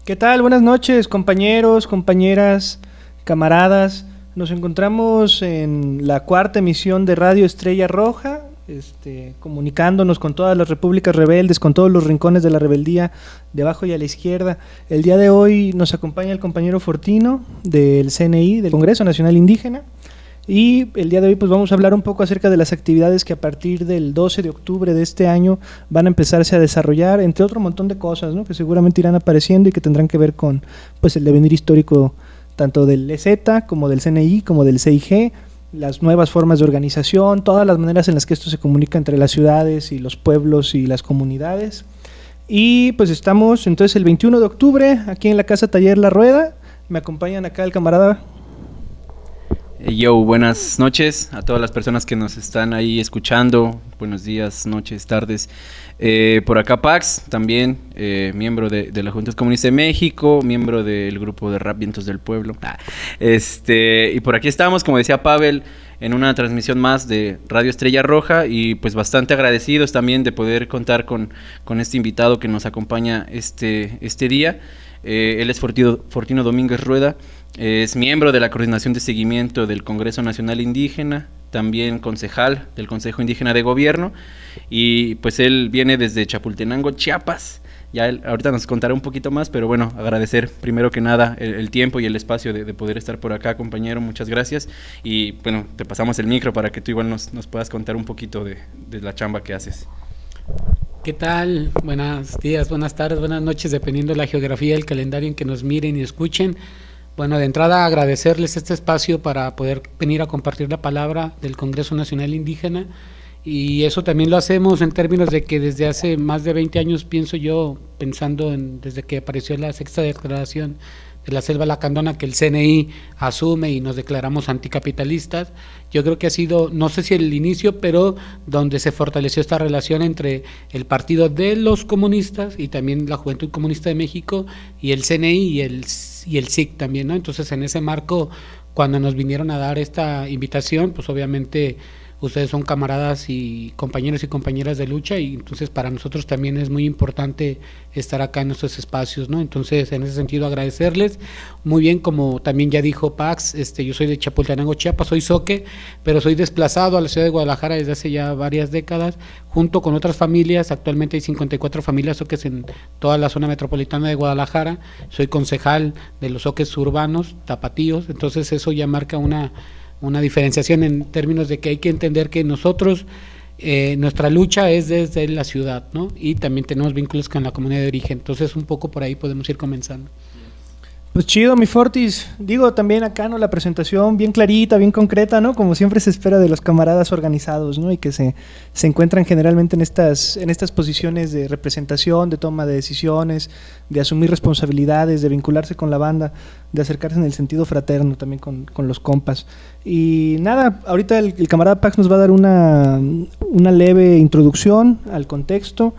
¿Qué tal? Buenas noches, compañeros, compañeras, camaradas. Nos encontramos en la cuarta emisión de Radio Estrella Roja, comunicándonos con todas las repúblicas rebeldes, con todos los rincones de la rebeldía, de abajo y a la izquierda. El día de hoy nos acompaña el compañero Fortino del CNI, del Congreso Nacional Indígena. Y el día de hoy pues vamos a hablar un poco acerca de las actividades que a partir del 12 de octubre de este año van a empezarse a desarrollar, entre otro montón de cosas, ¿no?, que seguramente irán apareciendo y que tendrán que ver con pues el devenir histórico tanto del EZ como del CNI como del CIG, las nuevas formas de organización, todas las maneras en las que esto se comunica entre las ciudades y los pueblos y las comunidades. Y pues estamos entonces el 21 de octubre aquí en la Casa Taller La Rueda. Me acompañan acá el camarada. Yo, buenas noches a todas las personas que nos están ahí escuchando. Buenos días, noches, tardes. Por acá Pax, también miembro de la Juventud Comunista de México, miembro del grupo de rap Vientos del Pueblo. Y por aquí estamos, como decía Pavel, en una transmisión más de Radio Estrella Roja y pues bastante agradecidos también de poder contar con este invitado que nos acompaña este día. Él es Fortino Domínguez Rueda. Es miembro de la Coordinación de Seguimiento del Congreso Nacional Indígena, también concejal del Consejo Indígena de Gobierno, y pues él viene desde Chapultenango, Chiapas. Ya él ahorita nos contará un poquito más, pero bueno, agradecer primero que nada el tiempo y el espacio de poder estar por acá, compañero, muchas gracias. Y bueno, te pasamos el micro para que tú igual nos puedas contar un poquito de la chamba que haces. ¿Qué tal? Buenos días, buenas tardes, buenas noches, dependiendo de la geografía, el calendario en que nos miren y escuchen. Bueno, de entrada agradecerles este espacio para poder venir a compartir la palabra del Congreso Nacional Indígena, y eso también lo hacemos en términos de que desde hace más de 20 años, pienso yo, desde que apareció la sexta declaración de la Selva Lacandona, que el CNI asume y nos declaramos anticapitalistas. Yo creo que ha sido, no sé si el inicio, pero donde se fortaleció esta relación entre el Partido de los Comunistas y también la Juventud Comunista de México y el CNI y el SIC también, ¿no? Entonces, en ese marco, cuando nos vinieron a dar esta invitación, pues obviamente ustedes son camaradas y compañeros y compañeras de lucha, y entonces para nosotros también es muy importante estar acá en estos espacios, ¿no? Entonces, en ese sentido, agradecerles. Muy bien, como también ya dijo Pax, yo soy de Chapultenango, Chiapas, soy zoque, pero soy desplazado a la ciudad de Guadalajara desde hace ya varias décadas, junto con otras familias. Actualmente hay 54 familias zoques en toda la zona metropolitana de Guadalajara. Soy concejal de los zoques urbanos, tapatíos, entonces eso ya marca una diferenciación en términos de que hay que entender que nosotros, nuestra lucha es desde la ciudad, ¿no? Y también tenemos vínculos con la comunidad de origen. Entonces, un poco por ahí podemos ir comenzando. Pues chido, mi Fortis. Digo, también acá, ¿no?, la presentación bien clarita, bien concreta, ¿no?, como siempre se espera de los camaradas organizados, ¿no?, y que se encuentran generalmente en estas posiciones de representación, de toma de decisiones, de asumir responsabilidades, de vincularse con la banda, de acercarse en el sentido fraterno también con los compas. Y nada, ahorita el camarada Pax nos va a dar una leve introducción al contexto,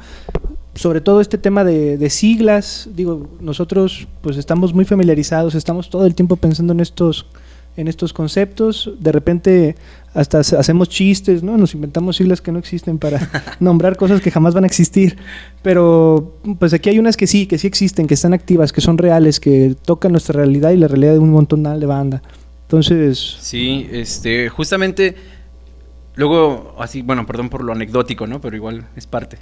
sobre todo este tema de siglas. Digo, nosotros pues estamos muy familiarizados, estamos todo el tiempo pensando en estos conceptos. De repente hasta hacemos chistes, ¿no? Nos inventamos siglas que no existen para nombrar cosas que jamás van a existir. Pero pues aquí hay unas que sí existen, que están activas, que son reales, que tocan nuestra realidad y la realidad de un montón de banda. Entonces... Sí, justamente... Luego, así, bueno, perdón por lo anecdótico, ¿no? Pero igual es parte.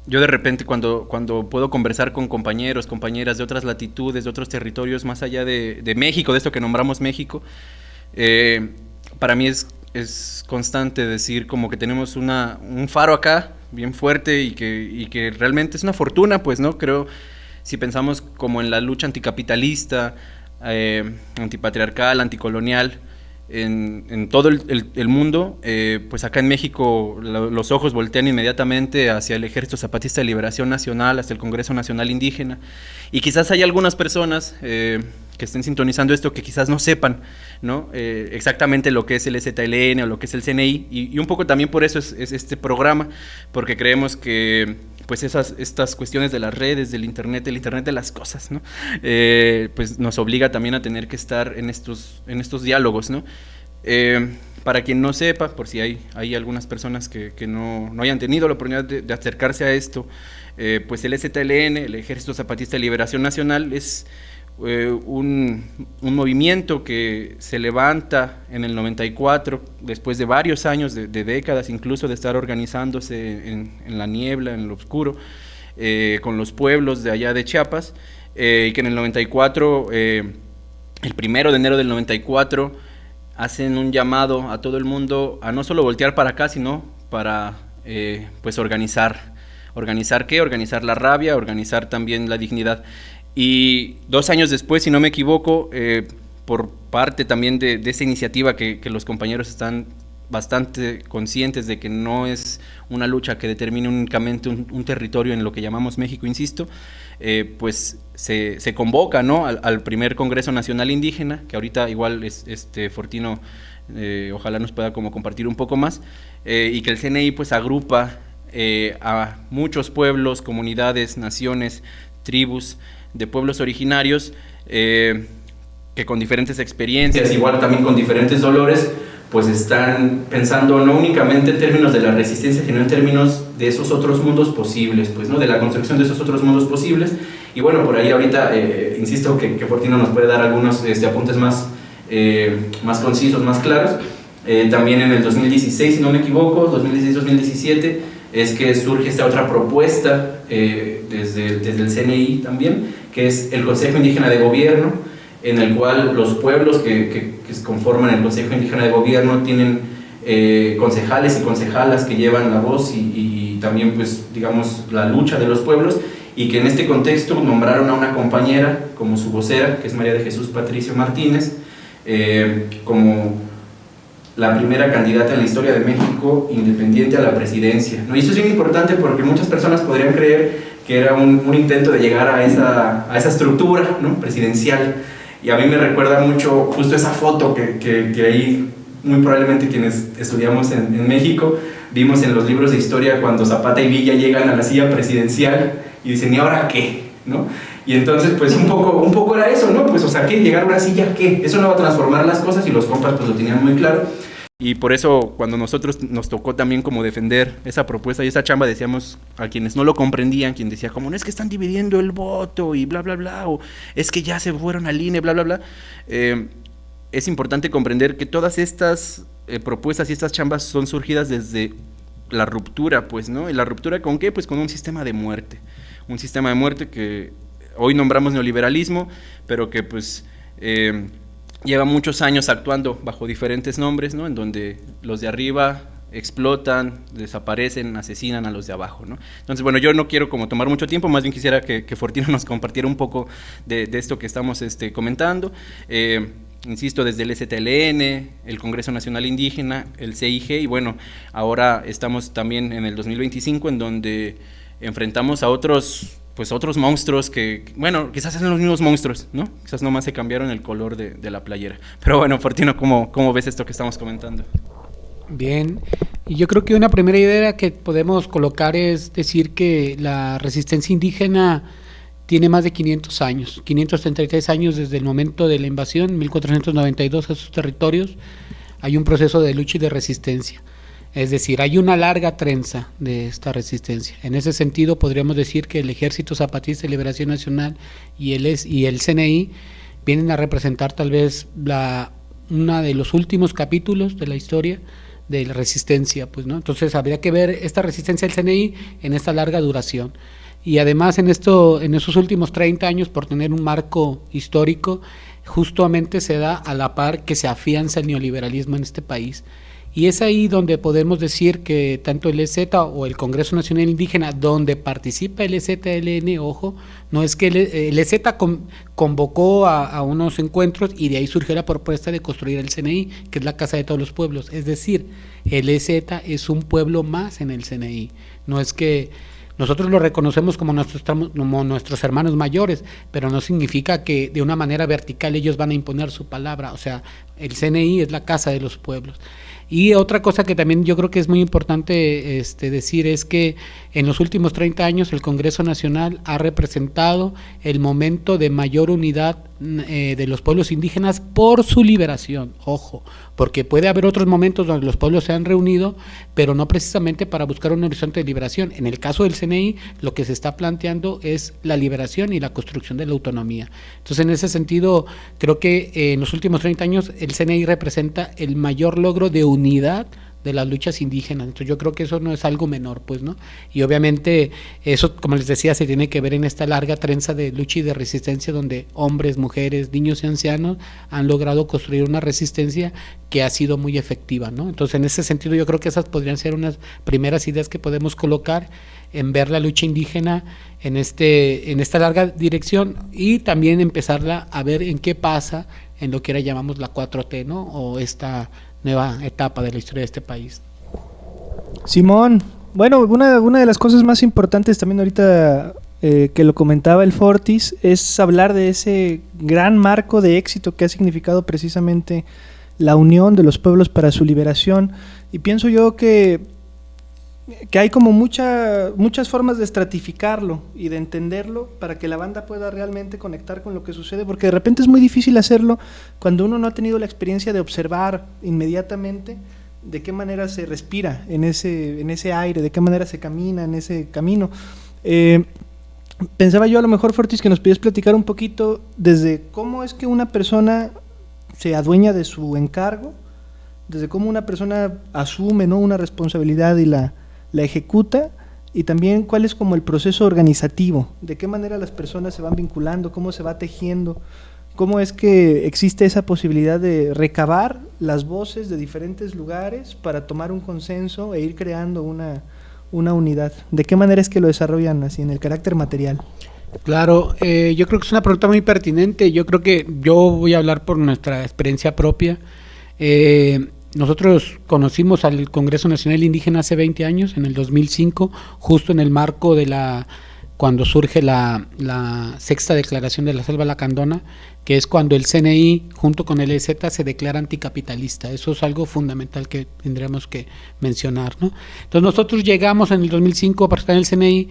Yo de repente cuando puedo conversar con compañeros, compañeras de otras latitudes, de otros territorios, más allá de México, de esto que nombramos México, para mí es constante decir como que tenemos un faro acá, bien fuerte, y que realmente es una fortuna, pues, ¿no? Creo, si pensamos como en la lucha anticapitalista, antipatriarcal, anticolonial, en todo el mundo, pues acá en México los ojos voltean inmediatamente hacia el Ejército Zapatista de Liberación Nacional, hacia el Congreso Nacional Indígena, y quizás hay algunas personas que estén sintonizando esto que quizás no sepan, ¿no? Exactamente lo que es el EZLN o lo que es el CNI, y un poco también por eso es este programa, porque creemos que pues estas cuestiones de las redes, del internet de las cosas, ¿no? Pues nos obliga también a tener que estar en estos diálogos, ¿no? Para quien no sepa, por si hay algunas personas que no hayan tenido la oportunidad de acercarse a esto, pues el EZLN, el Ejército Zapatista de Liberación Nacional, es un movimiento que se levanta en el 94, después de varios años, de décadas incluso, de estar organizándose en la niebla, en lo oscuro, con los pueblos de allá de Chiapas, y que en el 94, el 1 de enero del 94, hacen un llamado a todo el mundo a no solo voltear para acá, sino para pues organizar. ¿Organizar qué? Organizar la rabia, organizar también la dignidad. Y 2 años después, si no me equivoco, por parte también de esa iniciativa que los compañeros están bastante conscientes de que no es una lucha que determine únicamente un territorio en lo que llamamos México, insisto, pues se convoca, ¿no?, al primer Congreso Nacional Indígena, que ahorita igual Fortino ojalá nos pueda como compartir un poco más, y que el CNI pues agrupa a muchos pueblos, comunidades, naciones, tribus de pueblos originarios, que con diferentes experiencias, igual también con diferentes dolores, pues están pensando no únicamente en términos de la resistencia, sino en términos de esos otros mundos posibles, pues, ¿no?, de la construcción de esos otros mundos posibles. Y bueno, por ahí ahorita, insisto que Fortino nos puede dar algunos apuntes más concisos, más claros. También en el 2016, si no me equivoco, 2016-2017, es que surge esta otra propuesta desde el CNI también, que es el Consejo Indígena de Gobierno, en el cual los pueblos que conforman el Consejo Indígena de Gobierno tienen concejales y concejalas que llevan la voz y también, pues, digamos, la lucha de los pueblos, y que en este contexto nombraron a una compañera como su vocera, que es María de Jesús Patricio Martínez, como la primera candidata en la historia de México independiente a la presidencia, ¿no? Y eso es bien importante porque muchas personas podrían creer que era un intento de llegar a esa estructura, ¿no?, presidencial. Y a mí me recuerda mucho justo esa foto que ahí muy probablemente quienes estudiamos en México vimos en los libros de historia cuando Zapata y Villa llegan a la silla presidencial y dicen, ¿y ahora qué?, ¿no? Y entonces pues un poco era eso, ¿no? Pues, o sea, ¿qué? ¿Llegar a una silla qué? Eso no va a transformar las cosas, y los compas pues lo tenían muy claro. Y por eso cuando nosotros nos tocó también como defender esa propuesta y esa chamba, decíamos a quienes no lo comprendían, quien decía como, no, es que están dividiendo el voto y bla bla bla, o es que ya se fueron al INE, bla bla bla, es importante comprender que todas estas propuestas y estas chambas son surgidas desde la ruptura, pues, ¿no? ¿Y la ruptura con qué? Pues con un sistema de muerte que hoy nombramos neoliberalismo, pero que pues lleva muchos años actuando bajo diferentes nombres, ¿no?, en donde los de arriba explotan, desaparecen, asesinan a los de abajo, ¿no? Entonces, bueno, yo no quiero como tomar mucho tiempo, más bien quisiera que Fortino nos compartiera un poco de esto que estamos comentando. Insisto, desde el EZLN, el Congreso Nacional Indígena, el CIG, y bueno, ahora estamos también en el 2025, en donde enfrentamos a otros monstruos que, bueno, quizás son los mismos monstruos, ¿no? Quizás nomás se cambiaron el color de la playera. Pero bueno, Fortino, ¿cómo ves esto que estamos comentando? Bien, y yo creo que una primera idea que podemos colocar es decir que la resistencia indígena tiene más de 500 años, 533 años desde el momento de la invasión, 1492, a sus territorios. Hay un proceso de lucha y de resistencia. Es decir, hay una larga trenza de esta resistencia. En ese sentido, podríamos decir que el Ejército Zapatista de Liberación Nacional y el CNI vienen a representar tal vez una de los últimos capítulos de la historia de la resistencia, pues, ¿no? Entonces, habría que ver esta resistencia del CNI en esta larga duración. Y además, en esos últimos 30 años, por tener un marco histórico, justamente se da a la par que se afianza el neoliberalismo en este país. Y es ahí donde podemos decir que tanto el EZ o el Congreso Nacional Indígena, donde participa el EZLN, ojo, no es que el EZ convocó a unos encuentros y de ahí surgió la propuesta de construir el CNI, que es la casa de todos los pueblos. Es decir, el EZ es un pueblo más en el CNI. No es que nosotros lo reconocemos como nuestros hermanos mayores, pero no significa que de una manera vertical ellos van a imponer su palabra. O sea, el CNI es la casa de los pueblos. Y otra cosa que también yo creo que es muy importante decir es que en los últimos 30 años el Congreso Nacional ha representado el momento de mayor unidad de los pueblos indígenas por su liberación, ojo, porque puede haber otros momentos donde los pueblos se han reunido, pero no precisamente para buscar un horizonte de liberación. En el caso del CNI, lo que se está planteando es la liberación y la construcción de la autonomía. Entonces, en ese sentido, creo que en los últimos 30 años el CNI representa el mayor logro de unidad de las luchas indígenas. Entonces yo creo que eso no es algo menor, pues, ¿no? Y obviamente eso, como les decía, se tiene que ver en esta larga trenza de lucha y de resistencia donde hombres, mujeres, niños y ancianos han logrado construir una resistencia que ha sido muy efectiva, ¿no? Entonces, en ese sentido, yo creo que esas podrían ser unas primeras ideas que podemos colocar en ver la lucha indígena en esta larga dirección y también empezarla a ver en qué pasa en lo que ahora llamamos la 4T, ¿no? O esta nueva etapa de la historia de este país. Simón, bueno, una de las cosas más importantes también ahorita que lo comentaba el Fortis es hablar de ese gran marco de éxito que ha significado precisamente la unión de los pueblos para su liberación, y pienso yo que hay como muchas formas de estratificarlo y de entenderlo para que la banda pueda realmente conectar con lo que sucede, porque de repente es muy difícil hacerlo cuando uno no ha tenido la experiencia de observar inmediatamente de qué manera se respira en ese aire, de qué manera se camina en ese camino. Pensaba yo a lo mejor, Fortis, que nos podías platicar un poquito desde cómo es que una persona se adueña de su encargo, desde cómo una persona asume, ¿no?, una responsabilidad y la ejecuta, y también cuál es como el proceso organizativo, de qué manera las personas se van vinculando, cómo se va tejiendo, cómo es que existe esa posibilidad de recabar las voces de diferentes lugares para tomar un consenso e ir creando una unidad. ¿De qué manera es que lo desarrollan así en el carácter material? Claro, yo creo que es una pregunta muy pertinente. Yo creo que yo voy a hablar por nuestra experiencia propia. Nosotros conocimos al Congreso Nacional Indígena hace 20 años, en el 2005, justo en el marco de cuando surge la sexta declaración de la Selva Lacandona, que es cuando el CNI junto con el EZ se declara anticapitalista. Eso es algo fundamental que tendremos que mencionar, ¿no? Entonces nosotros llegamos en el 2005 a participar en el CNI,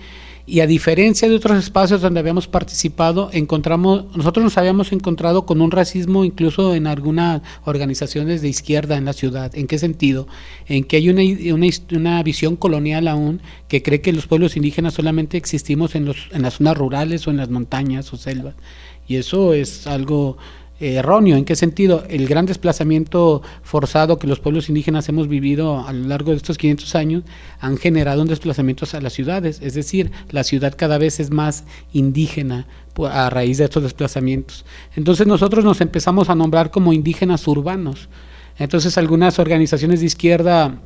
y a diferencia de otros espacios donde habíamos participado, nosotros nos habíamos encontrado con un racismo incluso en algunas organizaciones de izquierda en la ciudad. ¿En qué sentido? En que hay una visión colonial aún que cree que los pueblos indígenas solamente existimos en las zonas rurales o en las montañas o selvas. Y eso es algo erróneo. ¿En qué sentido? El gran desplazamiento forzado que los pueblos indígenas hemos vivido a lo largo de estos 500 años han generado un desplazamiento hacia las ciudades, es decir, la ciudad cada vez es más indígena a raíz de estos desplazamientos. Entonces nosotros nos empezamos a nombrar como indígenas urbanos. Entonces algunas organizaciones de izquierda,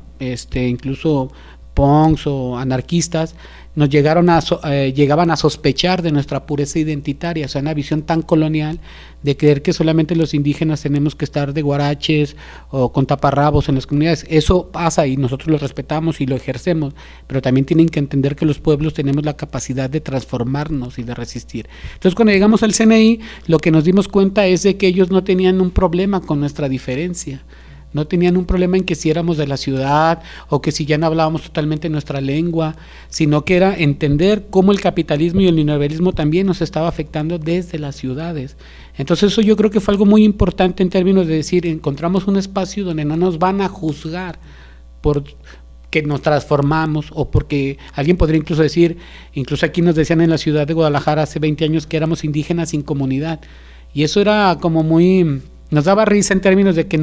incluso punks o anarquistas, nos llegaban a sospechar de nuestra pureza identitaria, o sea, una visión tan colonial de creer que solamente los indígenas tenemos que estar de guaraches o con taparrabos en las comunidades. Eso pasa y nosotros lo respetamos y lo ejercemos, pero también tienen que entender que los pueblos tenemos la capacidad de transformarnos y de resistir. Entonces, cuando llegamos al CNI, lo que nos dimos cuenta es de que ellos no tenían un problema con nuestra diferencia. No tenían un problema en que si éramos de la ciudad o que si ya no hablábamos totalmente nuestra lengua, sino que era entender cómo el capitalismo y el neoliberalismo también nos estaba afectando desde las ciudades. Entonces eso yo creo que fue algo muy importante en términos de decir, encontramos un espacio donde no nos van a juzgar por que nos transformamos, o porque alguien podría incluso decir, incluso aquí nos decían en la ciudad de Guadalajara hace 20 años que éramos indígenas sin comunidad, y eso era como muy... Nos daba risa en términos de que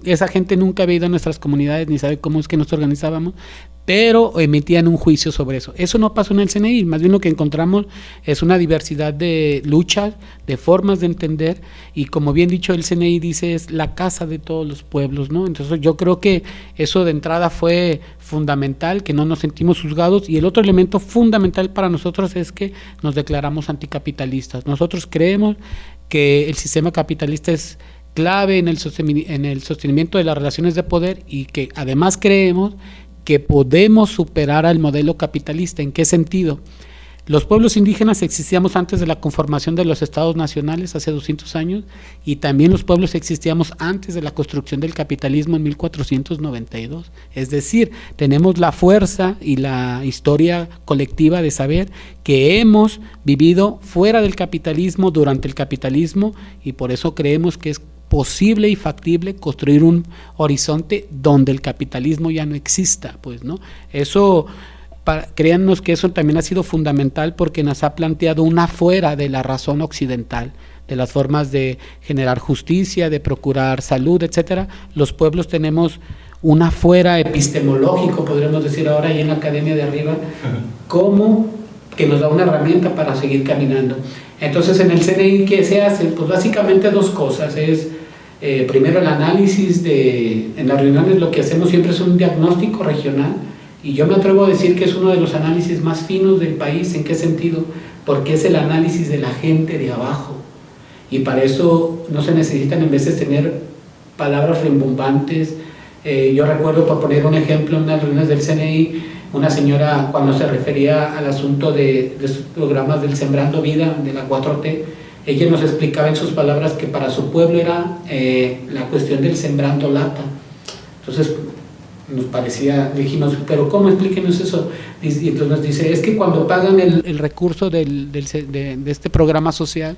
esa gente nunca había ido a nuestras comunidades ni sabe cómo es que nos organizábamos, pero emitían un juicio sobre eso. Eso no pasó en el CNI, más bien lo que encontramos es una diversidad de luchas, de formas de entender, y como bien dicho el CNI dice, es la casa de todos los pueblos, ¿no? Entonces yo creo que eso de entrada fue fundamental, que no nos sentimos juzgados, y el otro elemento fundamental para nosotros es que nos declaramos anticapitalistas. Nosotros creemos que el sistema capitalista es clave en el sostenimiento de las relaciones de poder, y que además creemos que podemos superar al modelo capitalista. ¿En qué sentido? Los pueblos indígenas existíamos antes de la conformación de los estados nacionales, hace 200 años, y también los pueblos existíamos antes de la construcción del capitalismo en 1492. Es decir, tenemos la fuerza y la historia colectiva de saber que hemos vivido fuera del capitalismo, durante el capitalismo, y por eso creemos que es posible y factible construir un horizonte donde el capitalismo ya no exista, pues, ¿no? Eso, créannos que eso también ha sido fundamental porque nos ha planteado una fuera de la razón occidental, de las formas de generar justicia, de procurar salud, etcétera. Los pueblos tenemos una fuera epistemológico, podríamos decir ahora, ahí en la Academia de Arriba, como que nos da una herramienta para seguir caminando. Entonces, en el CNI, ¿qué se hace? Pues básicamente dos cosas. Es primero el análisis en las reuniones lo que hacemos siempre es un diagnóstico regional, y yo me atrevo a decir que es uno de los análisis más finos del país. ¿En qué sentido? Porque es el análisis de la gente de abajo, y para eso no se necesitan en veces tener palabras rimbombantes. Yo recuerdo, por poner un ejemplo, en unas reuniones del CNI, una señora, cuando se refería al asunto de sus programas del Sembrando Vida, de la 4T, ella nos explicaba en sus palabras que para su pueblo era la cuestión del sembrando lata. Entonces nos parecía, dijimos, pero ¿cómo? Explíquenos eso. Y entonces nos dice, es que cuando pagan el recurso de este programa social,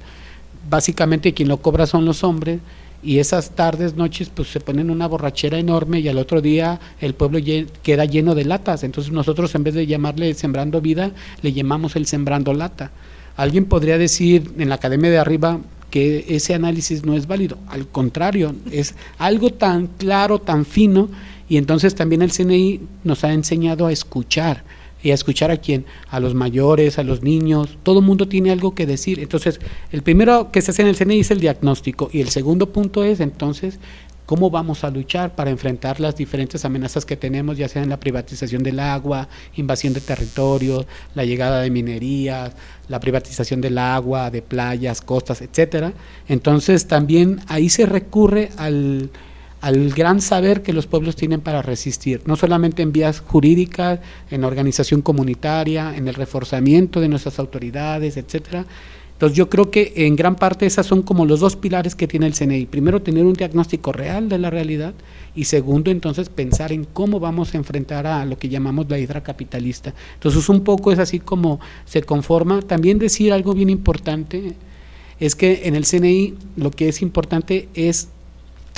básicamente quien lo cobra son los hombres, y esas tardes, noches, pues se ponen una borrachera enorme, y al otro día el pueblo queda lleno de latas. Entonces nosotros, en vez de llamarle Sembrando Vida, le llamamos el Sembrando Lata. Alguien podría decir en la Academia de Arriba que ese análisis no es válido. Al contrario, es algo tan claro, tan fino, y entonces también el CNI nos ha enseñado a escuchar. ¿Y a escuchar a quién? A los mayores, a los niños. Todo el mundo tiene algo que decir. Entonces, el primero que se hace en el CNI es el diagnóstico, y el segundo punto es, entonces, cómo vamos a luchar para enfrentar las diferentes amenazas que tenemos, ya sea en la privatización del agua, invasión de territorios, la llegada de minerías, la privatización del agua, de playas, costas, etcétera. Entonces, también ahí se recurre al gran saber que los pueblos tienen para resistir, no solamente en vías jurídicas, en organización comunitaria, en el reforzamiento de nuestras autoridades, etcétera. Entonces yo creo que en gran parte esas son como los dos pilares que tiene el CNI. Primero, tener un diagnóstico real de la realidad, y segundo, entonces, pensar en cómo vamos a enfrentar a lo que llamamos la hidra capitalista. Entonces un poco es así como se conforma. También decir algo bien importante es que en el CNI lo que es importante es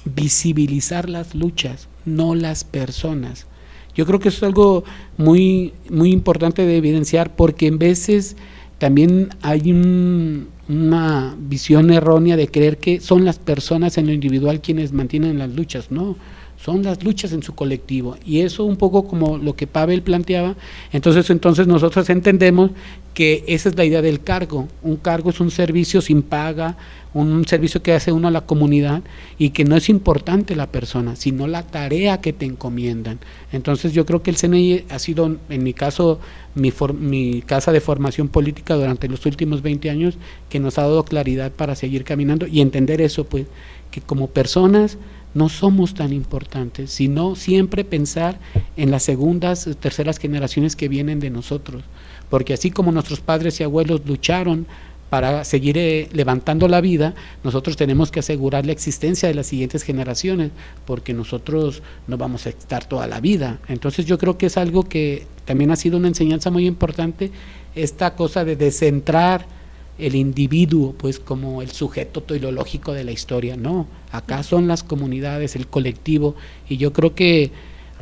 visibilizar las luchas, no las personas. Yo creo que eso es algo muy, muy importante de evidenciar, porque en veces también hay una visión errónea de creer que son las personas en lo individual quienes mantienen las luchas. No, son las luchas en su colectivo, y eso un poco como lo que Pavel planteaba. Entonces nosotros entendemos que esa es la idea del cargo. Un cargo es un servicio sin paga, un servicio que hace uno a la comunidad, y que no es importante la persona, sino la tarea que te encomiendan. Entonces yo creo que el CNI ha sido, en mi caso, mi casa de formación política durante los últimos 20 años, que nos ha dado claridad para seguir caminando y entender eso, pues, que como personas no somos tan importantes, sino siempre pensar en las segundas, terceras generaciones que vienen de nosotros, porque así como nuestros padres y abuelos lucharon para seguir levantando la vida, nosotros tenemos que asegurar la existencia de las siguientes generaciones, porque nosotros no vamos a estar toda la vida. Entonces yo creo que es algo que también ha sido una enseñanza muy importante, esta cosa de descentrar el individuo, pues, como el sujeto teleológico de la historia. No, acá son las comunidades, el colectivo, y yo creo que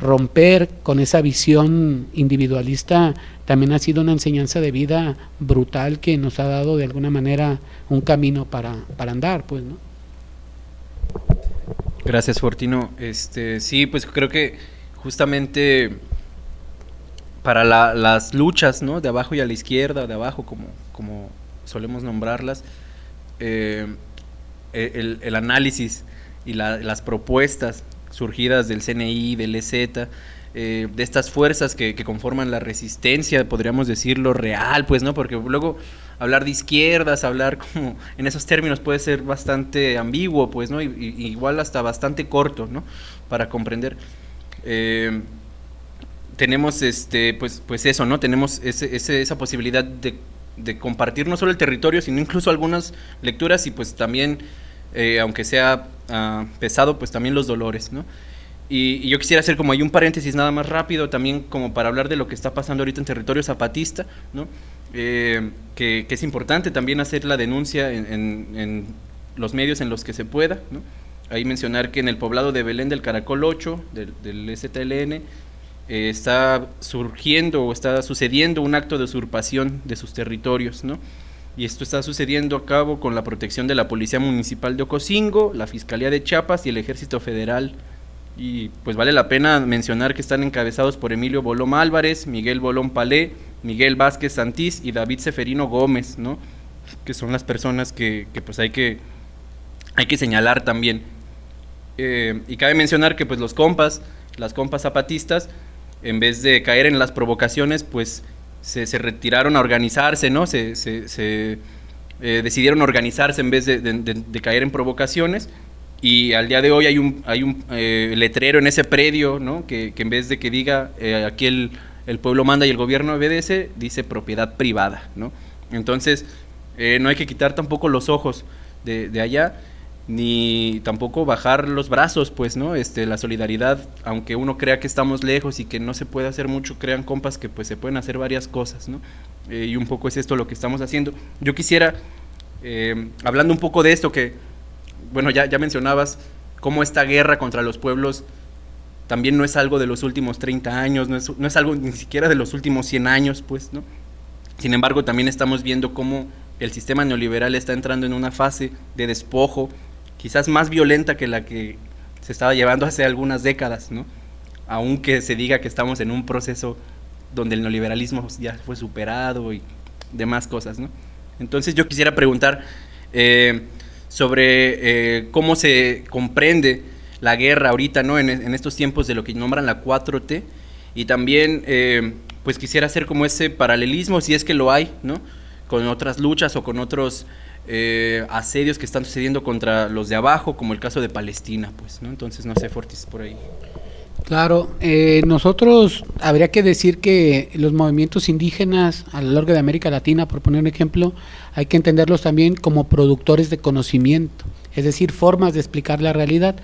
romper con esa visión individualista también ha sido una enseñanza de vida brutal, que nos ha dado de alguna manera un camino para andar, pues, ¿no? Gracias, Fortino. Sí, pues creo que justamente para las luchas, ¿no?, de abajo y a la izquierda, de abajo como solemos nombrarlas, el análisis y las propuestas surgidas del CNI, del EZ, de estas fuerzas que conforman la resistencia, podríamos decirlo, real, pues, ¿no? Porque luego hablar de izquierdas, hablar como en esos términos puede ser bastante ambiguo, pues, ¿no? Y igual hasta bastante corto, ¿no?, para comprender. Tenemos pues eso, ¿no? Tenemos esa posibilidad de de compartir no solo el territorio, sino incluso algunas lecturas y pues también, aunque sea pesado, pues también los dolores, ¿no? Y yo quisiera hacer como ahí un paréntesis nada más rápido, también como para hablar de lo que está pasando ahorita en territorio zapatista, ¿no? Que es importante también hacer la denuncia en los medios en los que se pueda, ¿no? Ahí mencionar que en el poblado de Belén del Caracol 8, del STLN, está surgiendo o está sucediendo un acto de usurpación de sus territorios, ¿no? Y esto está sucediendo a cabo con la protección de la Policía Municipal de Ocosingo, la Fiscalía de Chiapas y el Ejército Federal. Y pues vale la pena mencionar que están encabezados por Emilio Bolón Álvarez, Miguel Bolón Palé, Miguel Vázquez Santís y David Seferino Gómez, ¿no? Que son las personas que pues hay que señalar también. Y cabe mencionar que pues las compas zapatistas, en vez de caer en las provocaciones, pues se retiraron a organizarse, ¿no? Decidieron organizarse en vez de caer en provocaciones. Y al día de hoy hay un letrero en ese predio, ¿no? Que en vez de que diga aquí el pueblo manda y el gobierno obedece, dice propiedad privada, ¿no? Entonces no hay que quitar tampoco los ojos de allá, ni tampoco bajar los brazos, pues, ¿no? La solidaridad, aunque uno crea que estamos lejos y que no se puede hacer mucho, crean compas que pues se pueden hacer varias cosas, ¿no? Y un poco es esto lo que estamos haciendo. Yo quisiera, hablando un poco de esto que, bueno, ya mencionabas cómo esta guerra contra los pueblos también no es algo de los últimos 30 años, no es algo ni siquiera de los últimos 100 años, pues, ¿no? Sin embargo, también estamos viendo cómo el sistema neoliberal está entrando en una fase de despojo, quizás más violenta que la que se estaba llevando hace algunas décadas, ¿no? Aunque se diga que estamos en un proceso donde el neoliberalismo ya fue superado y demás cosas, ¿no? Entonces yo quisiera preguntar sobre cómo se comprende la guerra ahorita, ¿no? En estos tiempos de lo que nombran la 4T, y también pues quisiera hacer como ese paralelismo, si es que lo hay, ¿no? Con otras luchas o con otros asedios que están sucediendo contra los de abajo, como el caso de Palestina, pues, ¿no? Entonces, no sé, Fortis, por ahí. Claro, nosotros habría que decir que los movimientos indígenas a lo largo de América Latina, por poner un ejemplo, hay que entenderlos también como productores de conocimiento, es decir, formas de explicar la realidad.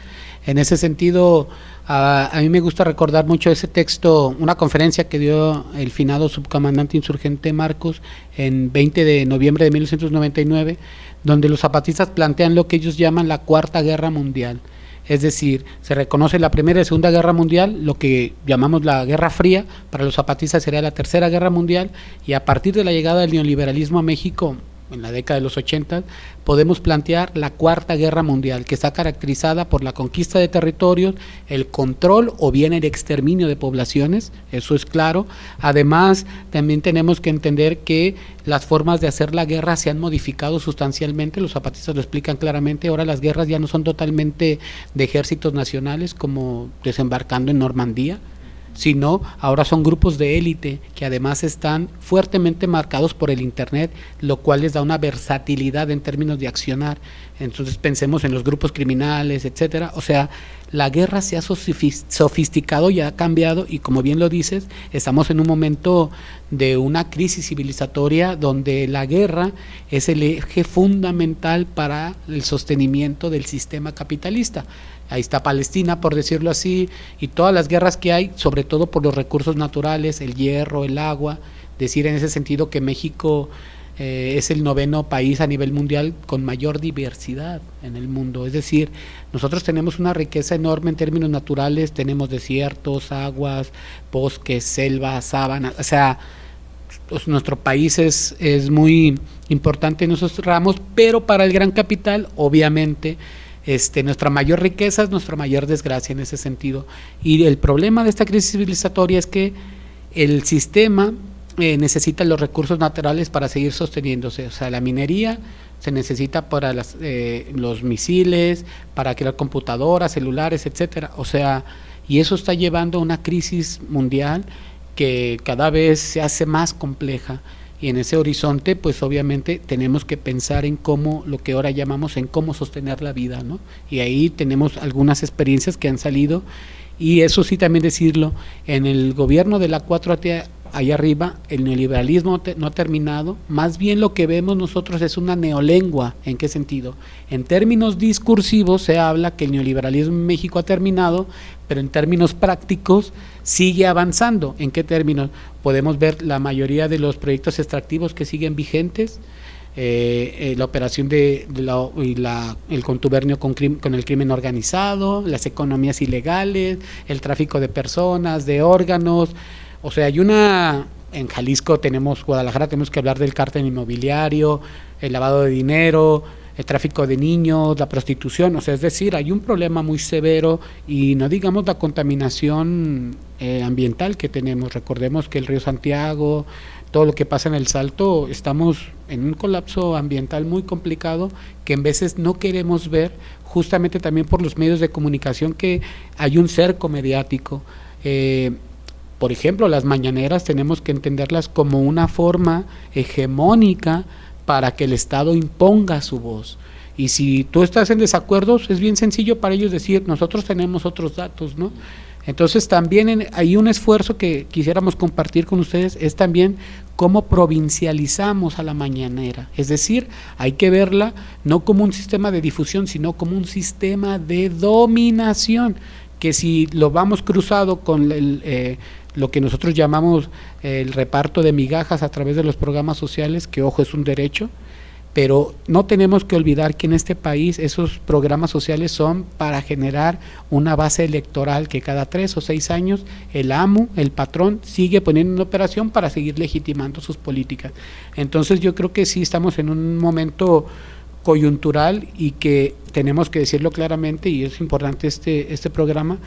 En ese sentido, a mí me gusta recordar mucho ese texto, una conferencia que dio el finado subcomandante insurgente Marcos en 20 de noviembre de 1999, donde los zapatistas plantean lo que ellos llaman la Cuarta Guerra Mundial. Es decir, se reconoce la Primera y Segunda Guerra Mundial, lo que llamamos la Guerra Fría, para los zapatistas sería la Tercera Guerra Mundial, y a partir de la llegada del neoliberalismo a México, en la década de los 80, podemos plantear la Cuarta Guerra Mundial, que está caracterizada por la conquista de territorios, el control o bien el exterminio de poblaciones, eso es claro. Además, también tenemos que entender que las formas de hacer la guerra se han modificado sustancialmente, los zapatistas lo explican claramente, ahora las guerras ya no son totalmente de ejércitos nacionales como desembarcando en Normandía, sino ahora son grupos de élite que además están fuertemente marcados por el internet, lo cual les da una versatilidad en términos de accionar. Entonces pensemos en los grupos criminales, etcétera. O sea, la guerra se ha sofisticado y ha cambiado, y como bien lo dices, estamos en un momento de una crisis civilizatoria donde la guerra es el eje fundamental para el sostenimiento del sistema capitalista. Ahí está Palestina, por decirlo así, y todas las guerras que hay, sobre todo por los recursos naturales, el hierro, el agua. Decir en ese sentido que México es el 9º país a nivel mundial con mayor diversidad en el mundo. Es decir, nosotros tenemos una riqueza enorme en términos naturales, tenemos desiertos, aguas, bosques, selvas, sabanas, o sea, pues nuestro país es muy importante en esos ramos, pero para el gran capital, obviamente, nuestra mayor riqueza es nuestra mayor desgracia en ese sentido. Y el problema de esta crisis civilizatoria es que el sistema necesita los recursos naturales para seguir sosteniéndose. O sea, la minería se necesita para los misiles, para crear computadoras, celulares, etcétera. O sea, y eso está llevando a una crisis mundial que cada vez se hace más compleja. Y en ese horizonte, pues obviamente tenemos que pensar en cómo, lo que ahora llamamos en cómo sostener la vida, ¿no? Y ahí tenemos algunas experiencias que han salido, y eso sí también decirlo, en el gobierno de la 4T ahí arriba, el neoliberalismo no ha terminado, más bien lo que vemos nosotros es una neolengua. ¿En qué sentido? En términos discursivos se habla que el neoliberalismo en México ha terminado, pero en términos prácticos sigue avanzando. ¿En qué términos? Podemos ver la mayoría de los proyectos extractivos que siguen vigentes, la operación el contubernio con el crimen organizado, las economías ilegales, el tráfico de personas, de órganos. O sea, en Jalisco Guadalajara tenemos que hablar del cártel inmobiliario, el lavado de dinero, el tráfico de niños, la prostitución. O sea, es decir, hay un problema muy severo, y no digamos la contaminación ambiental que tenemos. Recordemos que el río Santiago, todo lo que pasa en el Salto, estamos en un colapso ambiental muy complicado que en veces no queremos ver, justamente también por los medios de comunicación, que hay un cerco mediático. Por ejemplo, las mañaneras tenemos que entenderlas como una forma hegemónica para que el Estado imponga su voz. Y si tú estás en desacuerdo, es bien sencillo para ellos decir, nosotros tenemos otros datos, ¿no? Entonces también hay un esfuerzo que quisiéramos compartir con ustedes, es también cómo provincializamos a la mañanera. Es decir, hay que verla no como un sistema de difusión, sino como un sistema de dominación, que si lo vamos cruzado con lo que nosotros llamamos el reparto de migajas a través de los programas sociales, que ojo, es un derecho, pero no tenemos que olvidar que en este país esos programas sociales son para generar una base electoral que cada 3 o 6 años el amo, el patrón, sigue poniendo en operación para seguir legitimando sus políticas. Entonces yo creo que sí estamos en un momento coyuntural y que tenemos que decirlo claramente, y es importante este programa.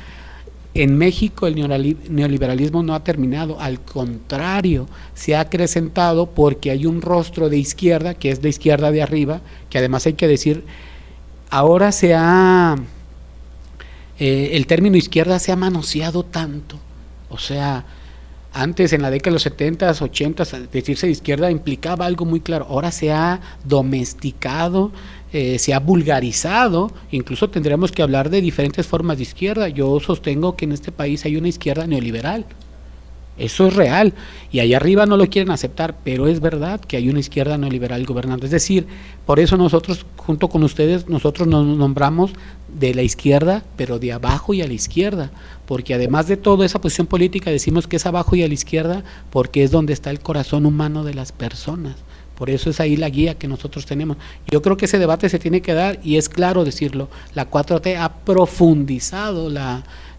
En México el neoliberalismo no ha terminado, al contrario, se ha acrecentado porque hay un rostro de izquierda, que es de izquierda de arriba, que además hay que decir, ahora el término izquierda se ha manoseado tanto. O sea, antes en la década de los 70s, 80s, decirse de izquierda implicaba algo muy claro. Ahora se ha domesticado, se ha vulgarizado, incluso tendríamos que hablar de diferentes formas de izquierda. Yo sostengo que en este país hay una izquierda neoliberal, eso es real, y allá arriba no lo quieren aceptar, pero es verdad que hay una izquierda neoliberal gobernando. Es decir, por eso nosotros, junto con ustedes, nosotros nos nombramos de la izquierda, pero de abajo y a la izquierda, porque además de toda esa posición política decimos que es abajo y a la izquierda, porque es donde está el corazón humano de las personas. Por eso es ahí la guía que nosotros tenemos. Yo creo que ese debate se tiene que dar, y es claro decirlo, la 4T ha profundizado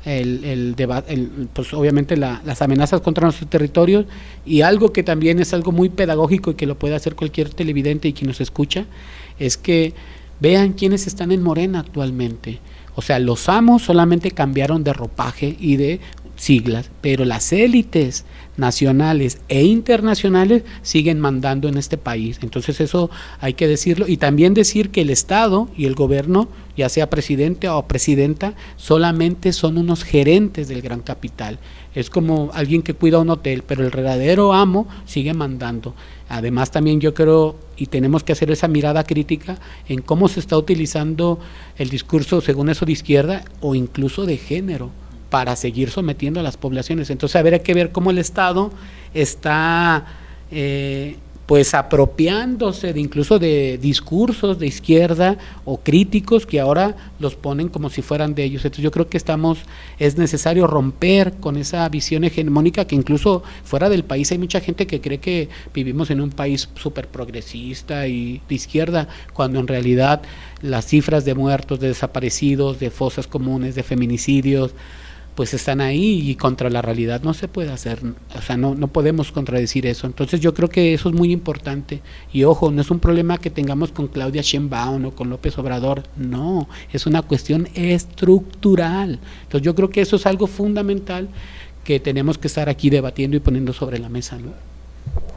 el debate, pues obviamente las amenazas contra nuestros territorios, y algo que también es algo muy pedagógico y que lo puede hacer cualquier televidente y quien nos escucha, es que vean quiénes están en Morena actualmente. O sea, los amos solamente cambiaron de ropaje y de siglas, pero las élites nacionales e internacionales siguen mandando en este país. Entonces eso hay que decirlo, y también decir que el Estado y el gobierno, ya sea presidente o presidenta, solamente son unos gerentes del gran capital. Es como alguien que cuida un hotel, pero el verdadero amo sigue mandando. Además también yo creo, y tenemos que hacer esa mirada crítica en cómo se está utilizando el discurso, según eso, de izquierda o incluso de género, para seguir sometiendo a las poblaciones. Entonces hay que ver cómo el Estado está pues apropiándose incluso de discursos de izquierda o críticos que ahora los ponen como si fueran de ellos. Entonces yo creo que es necesario romper con esa visión hegemónica, que incluso fuera del país hay mucha gente que cree que vivimos en un país súper progresista y de izquierda, cuando en realidad las cifras de muertos, de desaparecidos, de fosas comunes, de feminicidios, pues están ahí, y contra la realidad no se puede hacer, o sea, no podemos contradecir eso. Entonces yo creo que eso es muy importante, y ojo, no es un problema que tengamos con Claudia Sheinbaum o con López Obrador, no, es una cuestión estructural. Entonces yo creo que eso es algo fundamental que tenemos que estar aquí debatiendo y poniendo sobre la mesa, ¿no?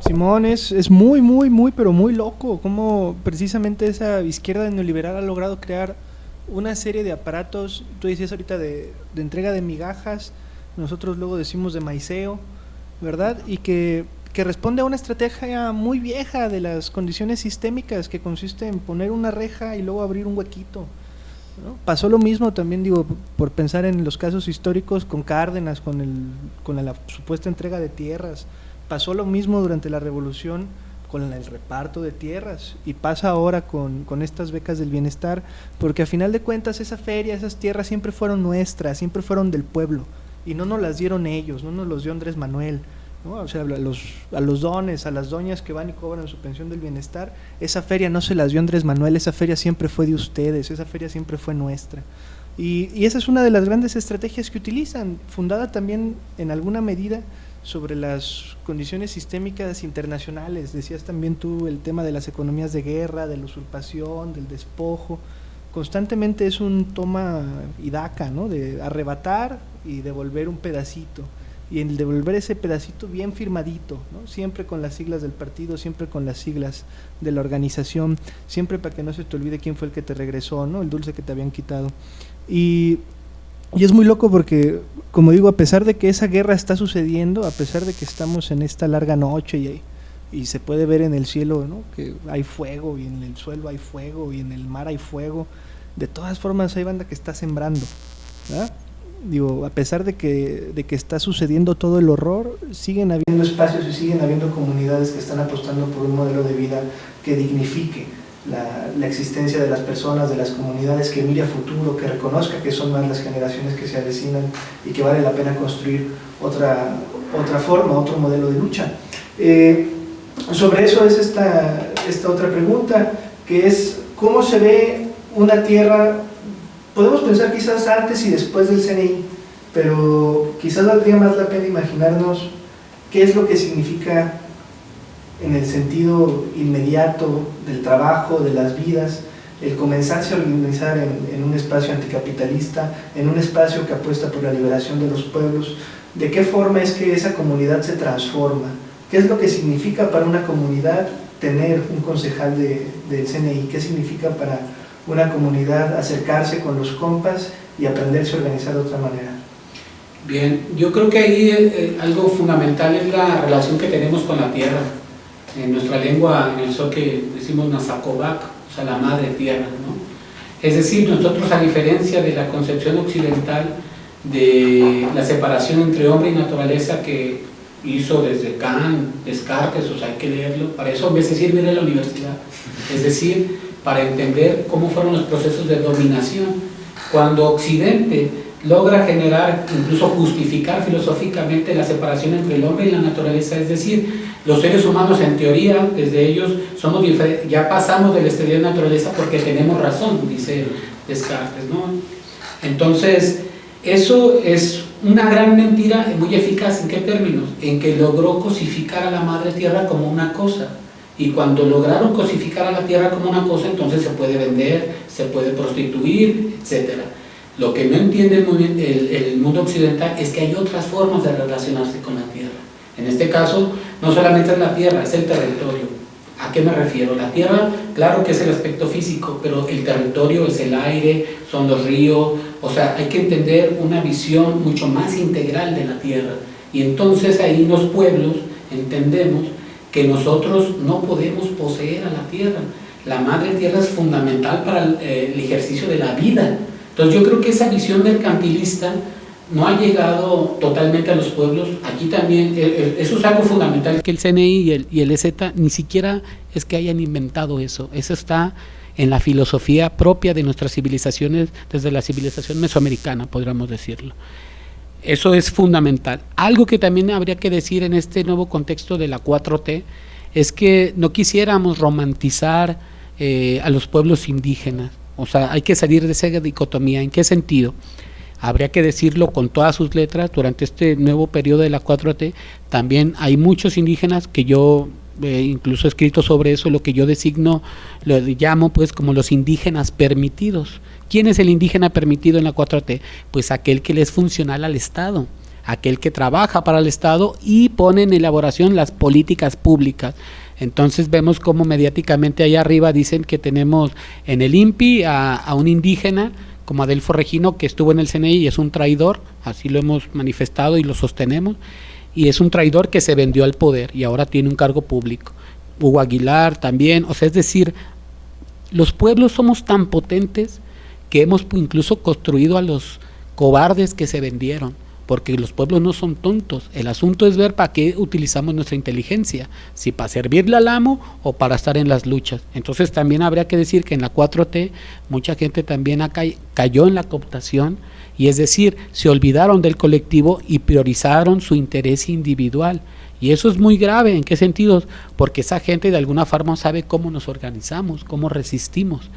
Simón, es muy, muy, muy, pero muy loco cómo precisamente esa izquierda neoliberal ha logrado crear una serie de aparatos. Tú decías ahorita de entrega de migajas, nosotros luego decimos de maiceo, ¿verdad? Y que responde a una estrategia muy vieja de las condiciones sistémicas, que consiste en poner una reja y luego abrir un huequito, ¿no? Pasó lo mismo también, digo, por pensar en los casos históricos con Cárdenas, con la supuesta entrega de tierras, Pasó lo mismo durante la revolución con el reparto de tierras y pasa ahora con estas becas del bienestar, porque a final de cuentas esa feria, esas tierras siempre fueron nuestras, siempre fueron del pueblo y no nos las dieron ellos, no nos los dio Andrés Manuel, ¿no? O sea, a los dones, a las doñas que van y cobran su pensión del bienestar, esa feria no se las dio Andrés Manuel, esa feria siempre fue de ustedes, esa feria siempre fue nuestra. Y esa es una de las grandes estrategias que utilizan, fundada también en alguna medida sobre las condiciones sistémicas internacionales. Decías también tú el tema de las economías de guerra, de la usurpación, del despojo. Constantemente es un toma y daca, ¿no? De arrebatar y devolver un pedacito. Y el devolver ese pedacito bien firmadito, ¿no? Siempre con las siglas del partido, siempre con las siglas de la organización, siempre para que no se te olvide quién fue el que te regresó, ¿no? El dulce que te habían quitado. Y es muy loco porque, como digo, a pesar de que esa guerra está sucediendo, a pesar de que estamos en esta larga noche y se puede ver en el cielo, ¿no? Que hay fuego, y en el suelo hay fuego, y en el mar hay fuego, de todas formas hay banda que está sembrando, ¿verdad? Digo, a pesar de que está sucediendo todo el horror, siguen habiendo espacios y siguen habiendo comunidades que están apostando por un modelo de vida que dignifique la existencia de las personas, de las comunidades, que mire a futuro, que reconozca que son más las generaciones que se avecinan y que vale la pena construir otra forma, otro modelo de lucha. Sobre eso es esta otra pregunta, que es ¿cómo se ve una tierra? Podemos pensar quizás antes y después del CNI, pero quizás valdría más la pena imaginarnos qué es lo que significa en el sentido inmediato del trabajo, de las vidas, el comenzarse a organizar en un espacio anticapitalista, en un espacio que apuesta por la liberación de los pueblos. ¿De qué forma es que esa comunidad se transforma? ¿Qué es lo que significa para una comunidad tener un concejal del CNI? ¿Qué significa para una comunidad acercarse con los compas y aprenderse a organizar de otra manera? Bien, yo creo que ahí algo fundamental es la relación que tenemos con la tierra. En nuestra lengua, en el zoque, decimos Nazacobac, o sea, la madre tierra, ¿no? Es decir, nosotros, a diferencia de la concepción occidental de la separación entre hombre y naturaleza que hizo desde Kant, Descartes, o sea, hay que leerlo, para eso me sirve ir a la universidad, es decir, para entender cómo fueron los procesos de dominación. Cuando Occidente logra generar, incluso justificar filosóficamente la separación entre el hombre y la naturaleza, es decir, los seres humanos en teoría, desde ellos, somos ya pasamos del estereotipo de naturaleza porque tenemos razón, dice Descartes, ¿no? Entonces, eso es una gran mentira, muy eficaz. ¿En qué términos? En que logró cosificar a la madre tierra como una cosa. Y cuando lograron cosificar a la tierra como una cosa, entonces se puede vender, se puede prostituir, etc. Lo que no entiende muy bien el mundo occidental es que hay otras formas de relacionarse con la tierra. En este caso, no solamente es la tierra, es el territorio. ¿A qué me refiero? La tierra, claro que es el aspecto físico, pero el territorio es el aire, son los ríos, o sea, hay que entender una visión mucho más integral de la tierra. Y entonces ahí los pueblos entendemos que nosotros no podemos poseer a la tierra. La madre tierra es fundamental para el ejercicio de la vida. Entonces yo creo que esa visión mercantilista no ha llegado totalmente a los pueblos. Aquí también, eso es algo fundamental. Que el CNI y el EZ ni siquiera es que hayan inventado eso. Eso está en la filosofía propia de nuestras civilizaciones, desde la civilización mesoamericana, podríamos decirlo. Eso es fundamental. Algo que también habría que decir en este nuevo contexto de la 4T es que no quisiéramos romantizar a los pueblos indígenas. O sea, hay que salir de esa dicotomía. ¿En qué sentido? Habría que decirlo con todas sus letras. Durante este nuevo periodo de la 4T también hay muchos indígenas que yo incluso he escrito sobre eso, lo que yo lo llamo pues como los indígenas permitidos. ¿Quién es el indígena permitido en la 4T? Pues aquel que le es funcional al Estado, aquel que trabaja para el Estado y pone en elaboración las políticas públicas. Entonces vemos cómo mediáticamente allá arriba dicen que tenemos en el INPI a un indígena como Adelfo Regino, que estuvo en el CNI y es un traidor, así lo hemos manifestado y lo sostenemos, y es un traidor que se vendió al poder y ahora tiene un cargo público. Hugo Aguilar también, o sea, es decir, los pueblos somos tan potentes que hemos incluso construido a los cobardes que se vendieron. porque los pueblos no son tontos. El asunto es ver para qué utilizamos nuestra inteligencia, si para servirle al amo o para estar en las luchas. Entonces también habría que decir que en la 4T mucha gente también cayó en la cooptación, y es decir, se olvidaron del colectivo y priorizaron su interés individual. Y eso es muy grave. ¿En qué sentidos? Porque esa gente de alguna forma sabe cómo nos organizamos, cómo resistimos.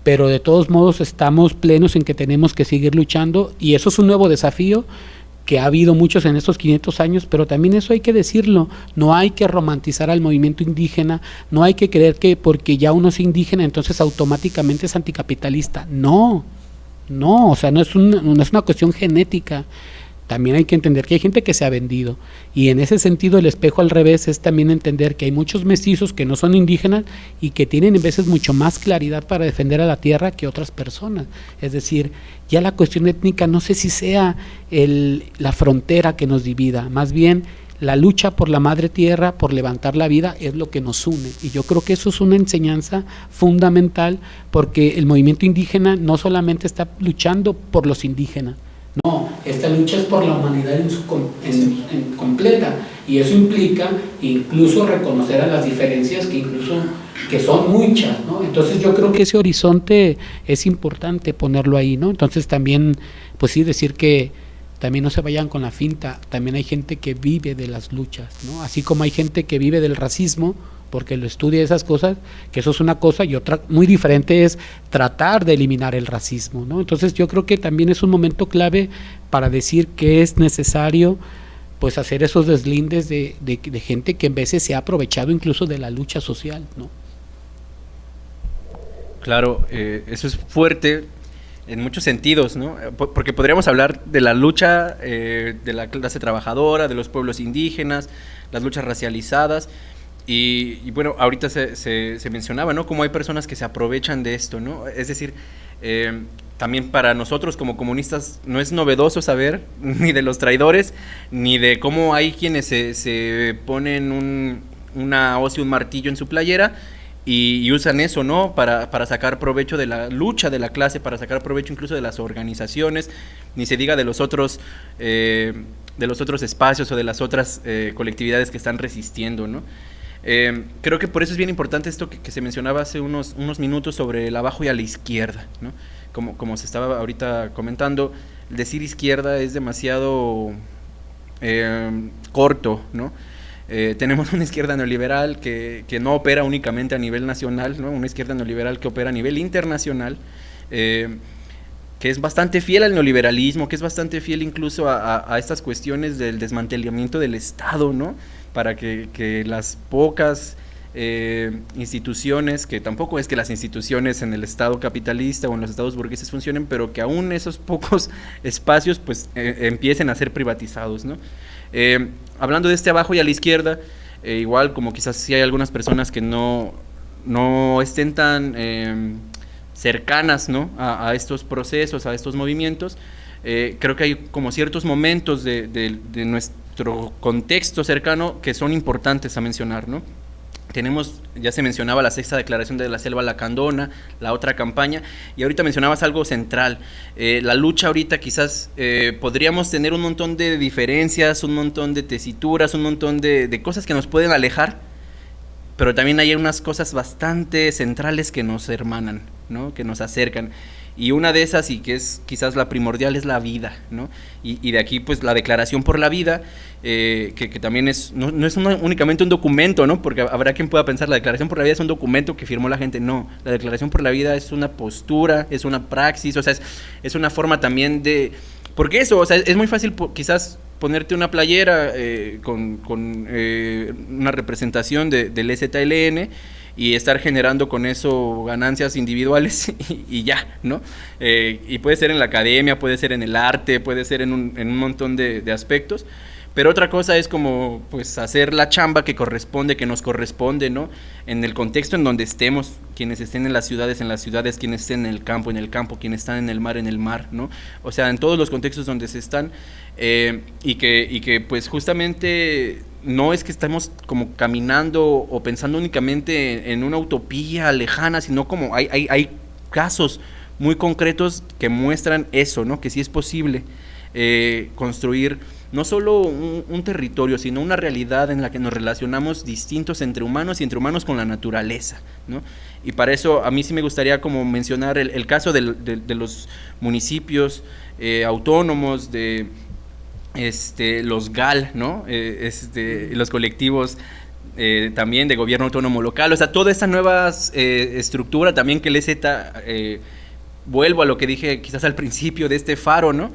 Pero de todos modos estamos plenos en que tenemos que seguir luchando, y eso es un nuevo desafío que ha habido muchos en estos 500 años, pero también eso hay que decirlo, no hay que romantizar al movimiento indígena, no hay que creer que porque ya uno es indígena entonces automáticamente es anticapitalista. No, o sea, no es una cuestión genética. También hay que entender que hay gente que se ha vendido, y en ese sentido el espejo al revés es también entender que hay muchos mestizos que no son indígenas y que tienen en veces mucho más claridad para defender a la tierra que otras personas. Es decir, ya la cuestión étnica no sé si sea la frontera que nos divida, más bien la lucha por la madre tierra, por levantar la vida, es lo que nos une, y yo creo que eso es una enseñanza fundamental, porque el movimiento indígena no solamente está luchando por los indígenas. No, esta lucha es por la humanidad en completa, y eso implica incluso reconocer a las diferencias que son muchas, ¿no? Entonces yo creo que ese horizonte es importante ponerlo ahí, ¿no? Entonces también, pues sí, decir que también no se vayan con la finta, también hay gente que vive de las luchas, ¿no? Así como hay gente que vive del racismo, porque lo estudia esas cosas, que eso es una cosa, y otra muy diferente es tratar de eliminar el racismo, ¿no? Entonces yo creo que también es un momento clave para decir que es necesario pues hacer esos deslindes de gente que en veces se ha aprovechado incluso de la lucha social, ¿no? Claro, eso es fuerte en muchos sentidos, ¿no? Porque podríamos hablar de la lucha de la clase trabajadora, de los pueblos indígenas, las luchas racializadas. Y bueno, ahorita se mencionaba, ¿no? Cómo hay personas que se aprovechan de esto, ¿no? Es decir, también para nosotros como comunistas no es novedoso saber ni de los traidores, ni de cómo hay quienes se ponen una hoz y un martillo en su playera y usan eso, ¿no? Para sacar provecho de la lucha de la clase, para sacar provecho incluso de las organizaciones, ni se diga de los otros espacios o de las otras colectividades que están resistiendo, ¿no? Creo que por eso es bien importante esto que se mencionaba hace unos minutos sobre el abajo y a la izquierda, ¿no? Como se estaba ahorita comentando, decir izquierda es demasiado corto, ¿no? Tenemos una izquierda neoliberal que no opera únicamente a nivel nacional, ¿no? Una izquierda neoliberal que opera a nivel internacional, que es bastante fiel al neoliberalismo, que es bastante fiel incluso a estas cuestiones del desmantelamiento del Estado, ¿no? Para que las pocas instituciones, que tampoco es que las instituciones en el Estado capitalista o en los estados burgueses funcionen, pero que aún esos pocos espacios pues empiecen a ser privatizados, ¿no? Hablando de este abajo y a la izquierda, igual como quizás sí hay algunas personas que no estén tan cercanas, ¿no? a estos procesos, a estos movimientos, creo que hay como ciertos momentos de nuestro contexto cercano que son importantes a mencionar, ¿no? Tenemos, ya se mencionaba la sexta declaración de la Selva Lacandona, la otra campaña, y ahorita mencionabas algo central, la lucha ahorita quizás podríamos tener un montón de diferencias, un montón de tesituras, un montón de cosas que nos pueden alejar, pero también hay unas cosas bastante centrales que nos hermanan, ¿no? Que nos acercan. Y una de esas, y que es quizás la primordial, es la vida, ¿no? Y de aquí pues la Declaración por la Vida, que también no es únicamente un documento, ¿no? Porque habrá quien pueda pensar, la Declaración por la Vida es un documento que firmó la gente. No, la Declaración por la Vida es una postura, es una praxis, o sea, es una forma también de... Porque eso, o sea, es muy fácil quizás ponerte una playera con una representación del EZLN y estar generando con eso ganancias individuales y ya, ¿no? Y puede ser en la academia, puede ser en el arte, puede ser en un montón de aspectos, pero otra cosa es como pues hacer la chamba que nos corresponde, ¿no? En el contexto en donde estemos, quienes estén en las ciudades, quienes estén en el campo, quienes están en el mar, ¿no? O sea, en todos los contextos donde se están, y que pues justamente no es que estemos como caminando o pensando únicamente en una utopía lejana, sino como hay casos muy concretos que muestran eso, ¿no? Que sí es posible. construir no solo un territorio, sino una realidad en la que nos relacionamos distintos entre humanos y entre humanos con la naturaleza, ¿no? Y para eso a mí sí me gustaría como mencionar el caso de los municipios autónomos, de los GAL, ¿no? Los colectivos también de gobierno autónomo local, o sea, toda esta nueva estructura también que el EZ, vuelvo a lo que dije quizás al principio de este faro, ¿no?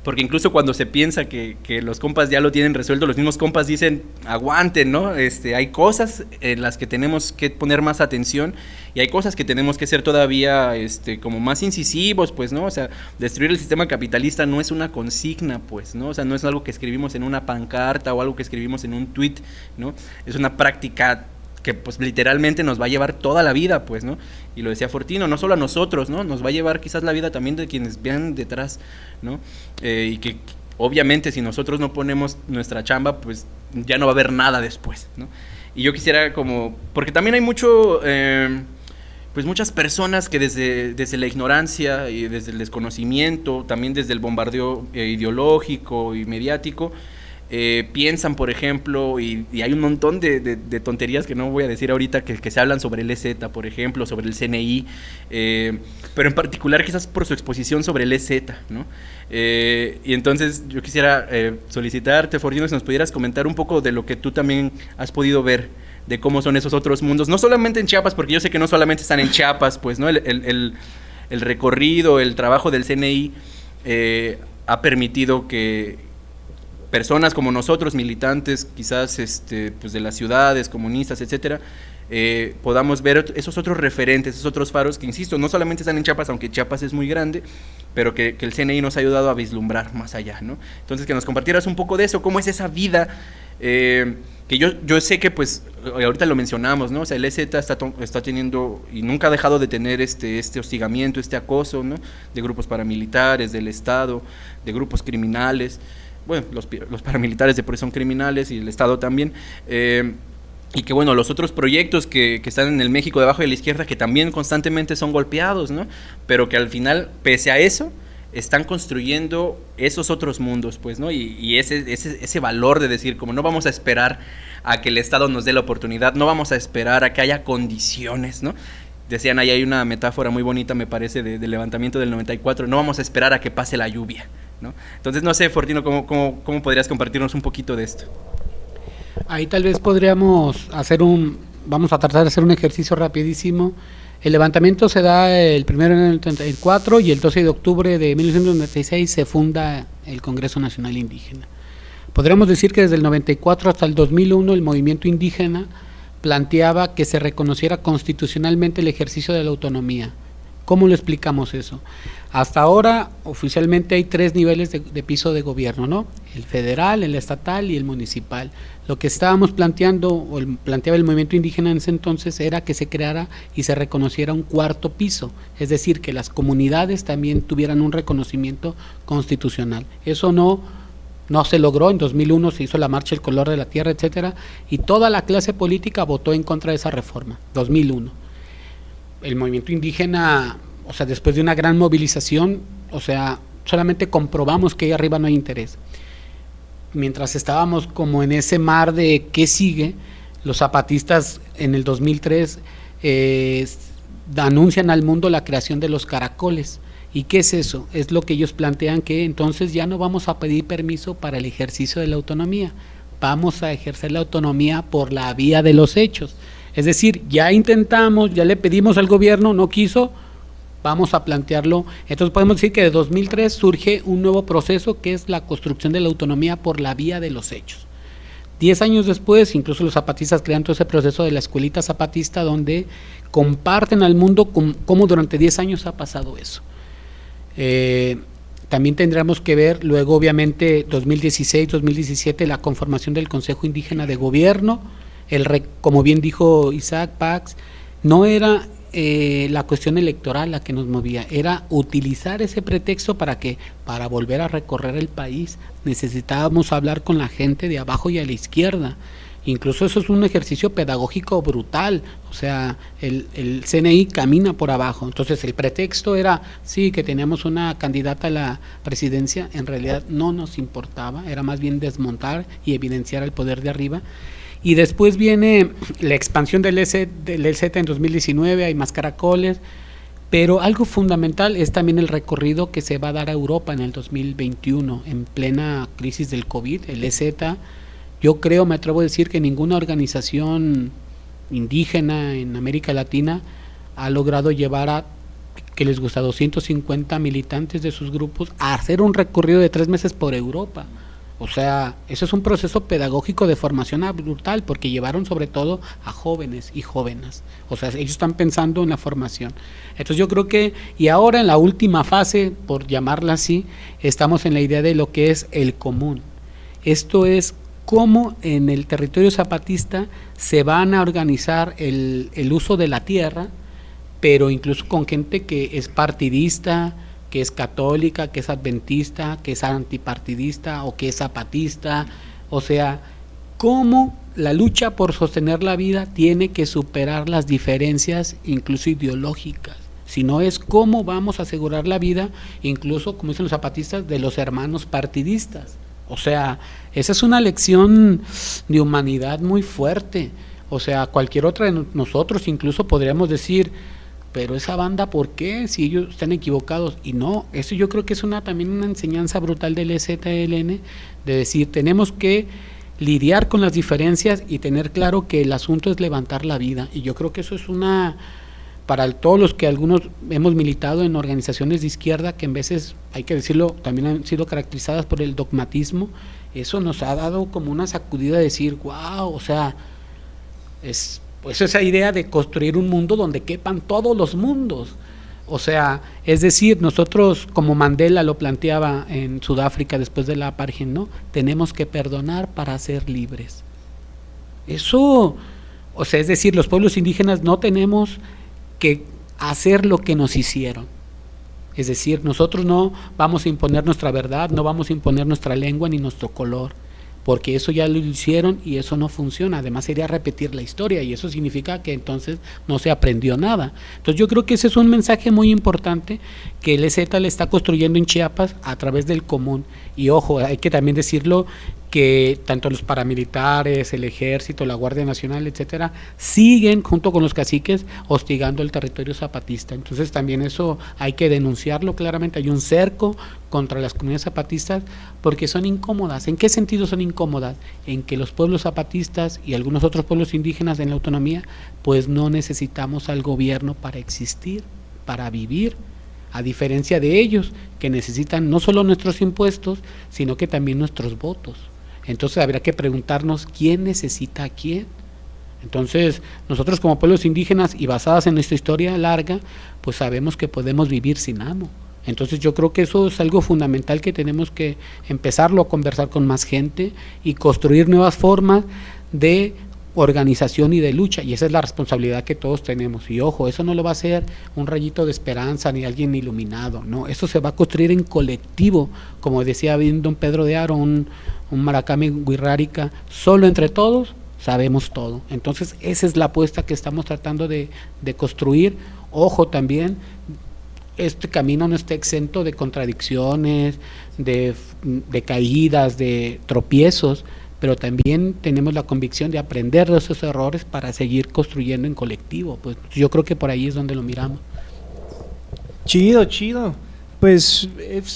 Porque incluso cuando se piensa que los compas ya lo tienen resuelto, los mismos compas dicen, aguanten, ¿no? Hay cosas en las que tenemos que poner más atención y hay cosas que tenemos que ser todavía como más incisivos, pues, ¿no? O sea, destruir el sistema capitalista no es una consigna, pues, ¿no? O sea, no es algo que escribimos en una pancarta o algo que escribimos en un tweet, ¿no? Es una práctica que pues literalmente nos va a llevar toda la vida, pues, ¿no? Y lo decía Fortino, no solo a nosotros, ¿no? Nos va a llevar quizás la vida también de quienes vean detrás, ¿no? Y que obviamente si nosotros no ponemos nuestra chamba, pues ya no va a haber nada después, ¿no? Y yo quisiera como, porque también hay mucho, pues muchas personas que desde la ignorancia y desde el desconocimiento, también desde el bombardeo ideológico y mediático, piensan, por ejemplo, y hay un montón de tonterías que no voy a decir ahorita, que se hablan sobre el EZ, por ejemplo, sobre el CNI, pero en particular quizás por su exposición sobre el EZ, ¿no? Y entonces yo quisiera solicitarte, Fortino, si nos pudieras comentar un poco de lo que tú también has podido ver, de cómo son esos otros mundos, no solamente en Chiapas, porque yo sé que no solamente están en Chiapas, pues, ¿no? El recorrido, el trabajo del CNI ha permitido que personas como nosotros, militantes, quizás pues de las ciudades, comunistas, etcétera, podamos ver esos otros referentes, esos otros faros que, insisto, no solamente están en Chiapas, aunque Chiapas es muy grande, pero que el CNI nos ha ayudado a vislumbrar más allá, ¿no? Entonces, que nos compartieras un poco de eso, cómo es esa vida, que yo sé que, pues, ahorita lo mencionamos, ¿no? O sea, el EZ está teniendo, y nunca ha dejado de tener este hostigamiento, este acoso, ¿no? De grupos paramilitares, del Estado, de grupos criminales. Bueno, los paramilitares de por sí son criminales y el Estado también, y que bueno, los otros proyectos que están en el México debajo de la izquierda, que también constantemente son golpeados, ¿no? Pero que al final, pese a eso, están construyendo esos otros mundos, pues, ¿no? Y ese valor de decir, como no vamos a esperar a que el Estado nos dé la oportunidad, no vamos a esperar a que haya condiciones, ¿no? Decían, ahí hay una metáfora muy bonita, me parece, del levantamiento del 94, no vamos a esperar a que pase la lluvia, ¿no? Entonces, no sé, Fortino, ¿cómo podrías compartirnos un poquito de esto? Ahí tal vez podríamos vamos a tratar de hacer un ejercicio rapidísimo. El levantamiento se da el primero en el 34 y el 12 de octubre de 1996 se funda el Congreso Nacional Indígena. Podríamos decir que desde el 94 hasta el 2001 el movimiento indígena planteaba que se reconociera constitucionalmente el ejercicio de la autonomía. ¿Cómo lo explicamos eso? Hasta ahora, oficialmente hay 3 niveles de piso de gobierno, ¿no? El federal, el estatal y el municipal. Lo que estábamos planteando, o planteaba el movimiento indígena en ese entonces, era que se creara y se reconociera un 4º piso, es decir, que las comunidades también tuvieran un reconocimiento constitucional. Eso no se logró. En 2001 se hizo la Marcha del Color de la Tierra, etcétera, y toda la clase política votó en contra de esa reforma, 2001. El movimiento indígena, o sea, después de una gran movilización, o sea, solamente comprobamos que ahí arriba no hay interés. Mientras estábamos como en ese mar de qué sigue, los zapatistas en el 2003 anuncian al mundo la creación de los caracoles. ¿Y qué es eso? Es lo que ellos plantean, que entonces ya no vamos a pedir permiso para el ejercicio de la autonomía, vamos a ejercer la autonomía por la vía de los hechos. Es decir, ya intentamos, ya le pedimos al gobierno, no quiso, vamos a plantearlo. Entonces podemos decir que de 2003 surge un nuevo proceso que es la construcción de la autonomía por la vía de los hechos. 10 años después, incluso los zapatistas crean todo ese proceso de la escuelita zapatista, donde comparten al mundo cómo durante 10 años ha pasado eso. También tendremos que ver luego, obviamente, 2016, 2017, la conformación del Consejo Indígena de Gobierno. Como bien dijo Isaac Pax, no era la cuestión electoral la que nos movía, era utilizar ese pretexto para volver a recorrer el país necesitábamos hablar con la gente de abajo y a la izquierda. Incluso eso es un ejercicio pedagógico brutal, o sea, el CNI camina por abajo. Entonces el pretexto era, sí, que teníamos una candidata a la presidencia, en realidad no nos importaba, era más bien desmontar y evidenciar el poder de arriba. Y después viene la expansión del EZ en 2019, hay más caracoles, pero algo fundamental es también el recorrido que se va a dar a Europa en el 2021, en plena crisis del COVID, el EZ. Yo creo, me atrevo a decir que ninguna organización indígena en América Latina ha logrado llevar a, que les gusta, 250 militantes de sus grupos a hacer un recorrido de 3 meses por Europa. O sea, eso es un proceso pedagógico de formación brutal, porque llevaron sobre todo a jóvenes y jóvenes. O sea, ellos están pensando en la formación. Entonces yo creo que, y ahora en la última fase, por llamarla así, estamos en la idea de lo que es el común. Esto es cómo en el territorio zapatista se van a organizar el uso de la tierra, pero incluso con gente que es partidista, que es católica, que es adventista, que es antipartidista o que es zapatista. O sea, cómo la lucha por sostener la vida tiene que superar las diferencias, incluso ideológicas. Si no es cómo vamos a asegurar la vida, incluso, como dicen los zapatistas, de los hermanos partidistas. O sea, esa es una lección de humanidad muy fuerte. O sea, cualquier otra de nosotros incluso podríamos decir, pero esa banda, ¿por qué? Si ellos están equivocados. Y no, eso yo creo que es también una enseñanza brutal del EZLN, de decir, tenemos que lidiar con las diferencias y tener claro que el asunto es levantar la vida. Y yo creo que eso es para todos los que algunos hemos militado en organizaciones de izquierda, que en veces, hay que decirlo, también han sido caracterizadas por el dogmatismo, eso nos ha dado como una sacudida de decir, wow, o sea, pues esa idea de construir un mundo donde quepan todos los mundos. O sea, es decir, nosotros, como Mandela lo planteaba en Sudáfrica después de la apartheid, ¿no? Tenemos que perdonar para ser libres. Eso, o sea, es decir, los pueblos indígenas no tenemos que hacer lo que nos hicieron. Es decir, nosotros no vamos a imponer nuestra verdad, no vamos a imponer nuestra lengua ni nuestro color, porque eso ya lo hicieron y eso no funciona. Además sería repetir la historia y eso significa que entonces no se aprendió nada. Entonces yo creo que ese es un mensaje muy importante que el EZ le está construyendo en Chiapas a través del común. Y ojo, hay que también decirlo, que tanto los paramilitares, el ejército, la Guardia Nacional, etcétera, siguen junto con los caciques hostigando el territorio zapatista. Entonces también eso hay que denunciarlo claramente. Hay un cerco contra las comunidades zapatistas porque son incómodas. ¿En qué sentido son incómodas? En que los pueblos zapatistas y algunos otros pueblos indígenas en la autonomía, pues no necesitamos al gobierno para existir, para vivir, a diferencia de ellos, que necesitan no solo nuestros impuestos, sino que también nuestros votos. Entonces habría que preguntarnos quién necesita a quién. Entonces nosotros como pueblos indígenas y basadas en nuestra historia larga, pues sabemos que podemos vivir sin amo. Entonces yo creo que eso es algo fundamental que tenemos que empezarlo a conversar con más gente y construir nuevas formas de organización y de lucha, y esa es la responsabilidad que todos tenemos. Y ojo, eso no lo va a hacer un rayito de esperanza ni alguien iluminado, no, eso se va a construir en colectivo, como decía bien don Pedro de Aro, un Maracame Wixárika, solo entre todos sabemos todo. Entonces esa es la apuesta que estamos tratando de construir. Ojo también, este camino no está exento de contradicciones, de caídas, de tropiezos, pero también tenemos la convicción de aprender de esos errores para seguir construyendo en colectivo. Pues yo creo que por ahí es donde lo miramos. Chido, chido. Pues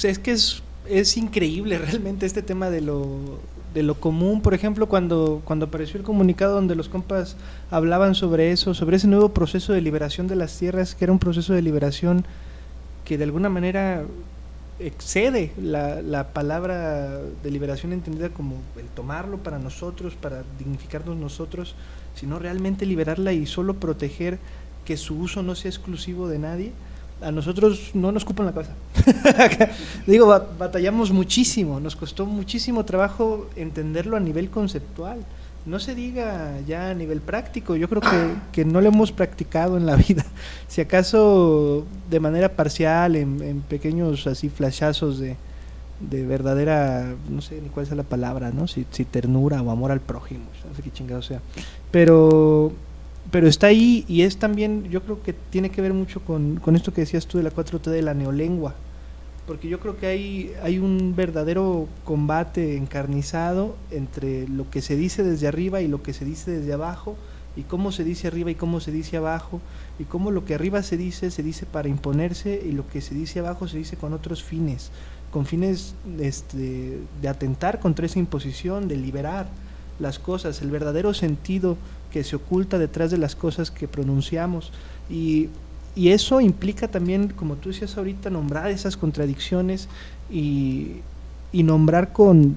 es que es increíble realmente este tema de lo común. Por ejemplo, cuando apareció el comunicado donde los compas hablaban sobre eso, sobre ese nuevo proceso de liberación de las tierras, que era un proceso de liberación que de alguna manera excede la palabra de liberación entendida como el tomarlo para nosotros, para dignificarnos nosotros, sino realmente liberarla y solo proteger que su uso no sea exclusivo de nadie. A nosotros no nos cupan la cabeza. Digo, batallamos muchísimo, nos costó muchísimo trabajo entenderlo a nivel conceptual. No se diga ya a nivel práctico, yo creo que no lo hemos practicado en la vida. Si acaso de manera parcial, en pequeños así flashazos verdadera, no sé ni cuál es la palabra, ¿no? Si ternura o amor al prójimo, no sé qué chingado sea. Pero está ahí, y es también, yo creo que tiene que ver mucho con esto que decías tú de la 4T, de la neolengua, porque yo creo que hay un verdadero combate encarnizado entre lo que se dice desde arriba y lo que se dice desde abajo, y cómo se dice arriba y cómo se dice abajo, y cómo lo que arriba se dice para imponerse, y lo que se dice abajo se dice con otros fines, con fines de atentar contra esa imposición, de liberar las cosas, el verdadero sentido que se oculta detrás de las cosas que pronunciamos. Y eso implica también, como tú decías ahorita, nombrar esas contradicciones y nombrar con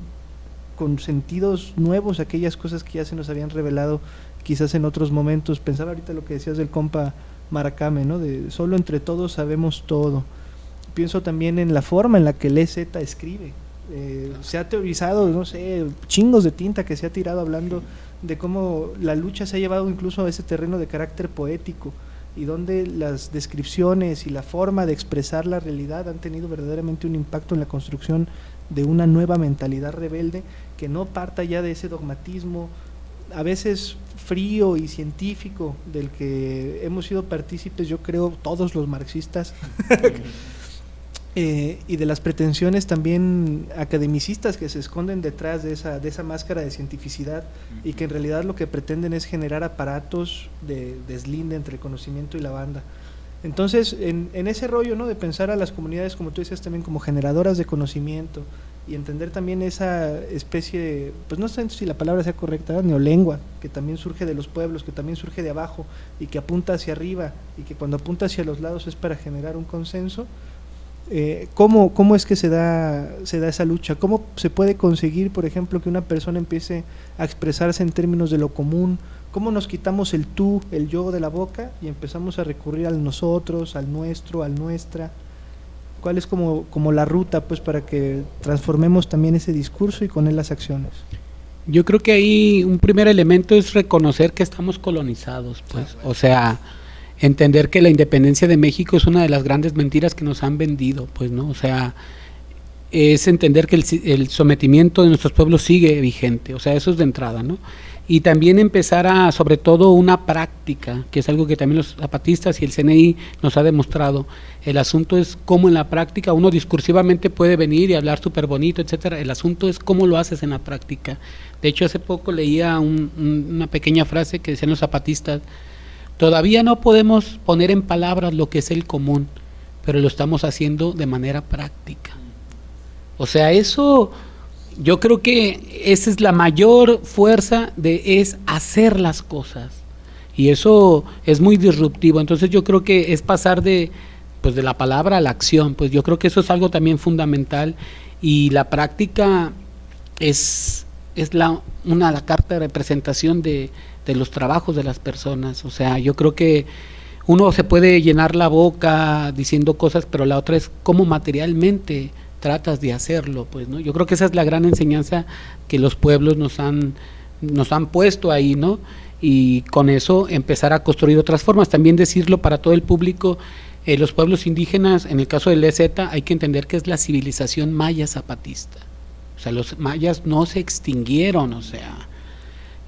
sentidos nuevos aquellas cosas que ya se nos habían revelado quizás en otros momentos. Pensaba ahorita lo que decías del compa Maracame, ¿no? De solo entre todos sabemos todo. Pienso también en la forma en la que el EZ escribe. Se ha teorizado, no sé, chingos de tinta que se ha tirado hablando de cómo la lucha se ha llevado incluso a ese terreno de carácter poético, y donde las descripciones y la forma de expresar la realidad han tenido verdaderamente un impacto en la construcción de una nueva mentalidad rebelde que no parta ya de ese dogmatismo a veces frío y científico del que hemos sido partícipes, yo creo, todos los marxistas y de las pretensiones también academicistas que se esconden detrás de esa máscara de cientificidad, y que en realidad lo que pretenden es generar aparatos de deslinde entre el conocimiento y la banda. Entonces, en ese rollo, ¿no?, de pensar a las comunidades, como tú decías, también como generadoras de conocimiento, y entender también esa especie de, pues no sé si la palabra sea correcta, neolengua, que también surge de los pueblos, que también surge de abajo y que apunta hacia arriba, y que cuando apunta hacia los lados es para generar un consenso. ¿Cómo es que se da esa lucha? ¿Cómo se puede conseguir, por ejemplo, que una persona empiece a expresarse en términos de lo común? ¿Cómo nos quitamos el tú, el yo de la boca y empezamos a recurrir al nosotros, al nuestro, al nuestra? ¿Cuál es como la ruta, pues, para que transformemos también ese discurso y con él las acciones? Yo creo que ahí un primer elemento es reconocer que estamos colonizados, pues, o sea, entender que la independencia de México es una de las grandes mentiras que nos han vendido, pues, ¿no? O sea, es entender que el sometimiento de nuestros pueblos sigue vigente, o sea, eso es de entrada, ¿no? Y también empezar a, sobre todo, una práctica, que es algo que también los zapatistas y el CNI nos ha demostrado. El asunto es cómo en la práctica uno discursivamente puede venir y hablar súper bonito, etcétera. El asunto es cómo lo haces en la práctica. De hecho, hace poco leía una pequeña frase que decían los zapatistas: todavía no podemos poner en palabras lo que es el común, pero lo estamos haciendo de manera práctica. O sea, eso, yo creo que esa es la mayor fuerza, es hacer las cosas. Y eso es muy disruptivo. Entonces yo creo que es pasar de la palabra a la acción. Pues yo creo que eso es algo también fundamental. Y la práctica es la carta de representación de los trabajos de las personas. O sea, yo creo que uno se puede llenar la boca diciendo cosas, pero la otra es cómo materialmente tratas de hacerlo, pues, ¿no? Yo creo que esa es la gran enseñanza que los pueblos nos han puesto ahí, ¿no? Y con eso empezar a construir otras formas. También decirlo para todo el público, los pueblos indígenas, en el caso del EZ, hay que entender que es la civilización maya zapatista. O sea, los mayas no se extinguieron, o sea,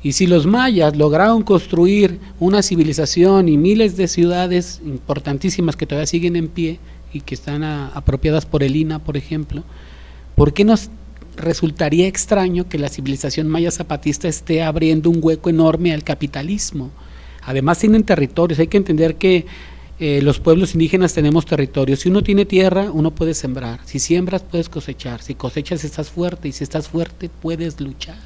y si los mayas lograron construir una civilización y miles de ciudades importantísimas que todavía siguen en pie y que están apropiadas por el INAH, por ejemplo, ¿por qué nos resultaría extraño que la civilización maya zapatista esté abriendo un hueco enorme al capitalismo? Además tienen territorios, hay que entender que los pueblos indígenas tenemos territorios. Si uno tiene tierra, uno puede sembrar. Si siembras, puedes cosechar. Si cosechas, estás fuerte. Y si estás fuerte, puedes luchar.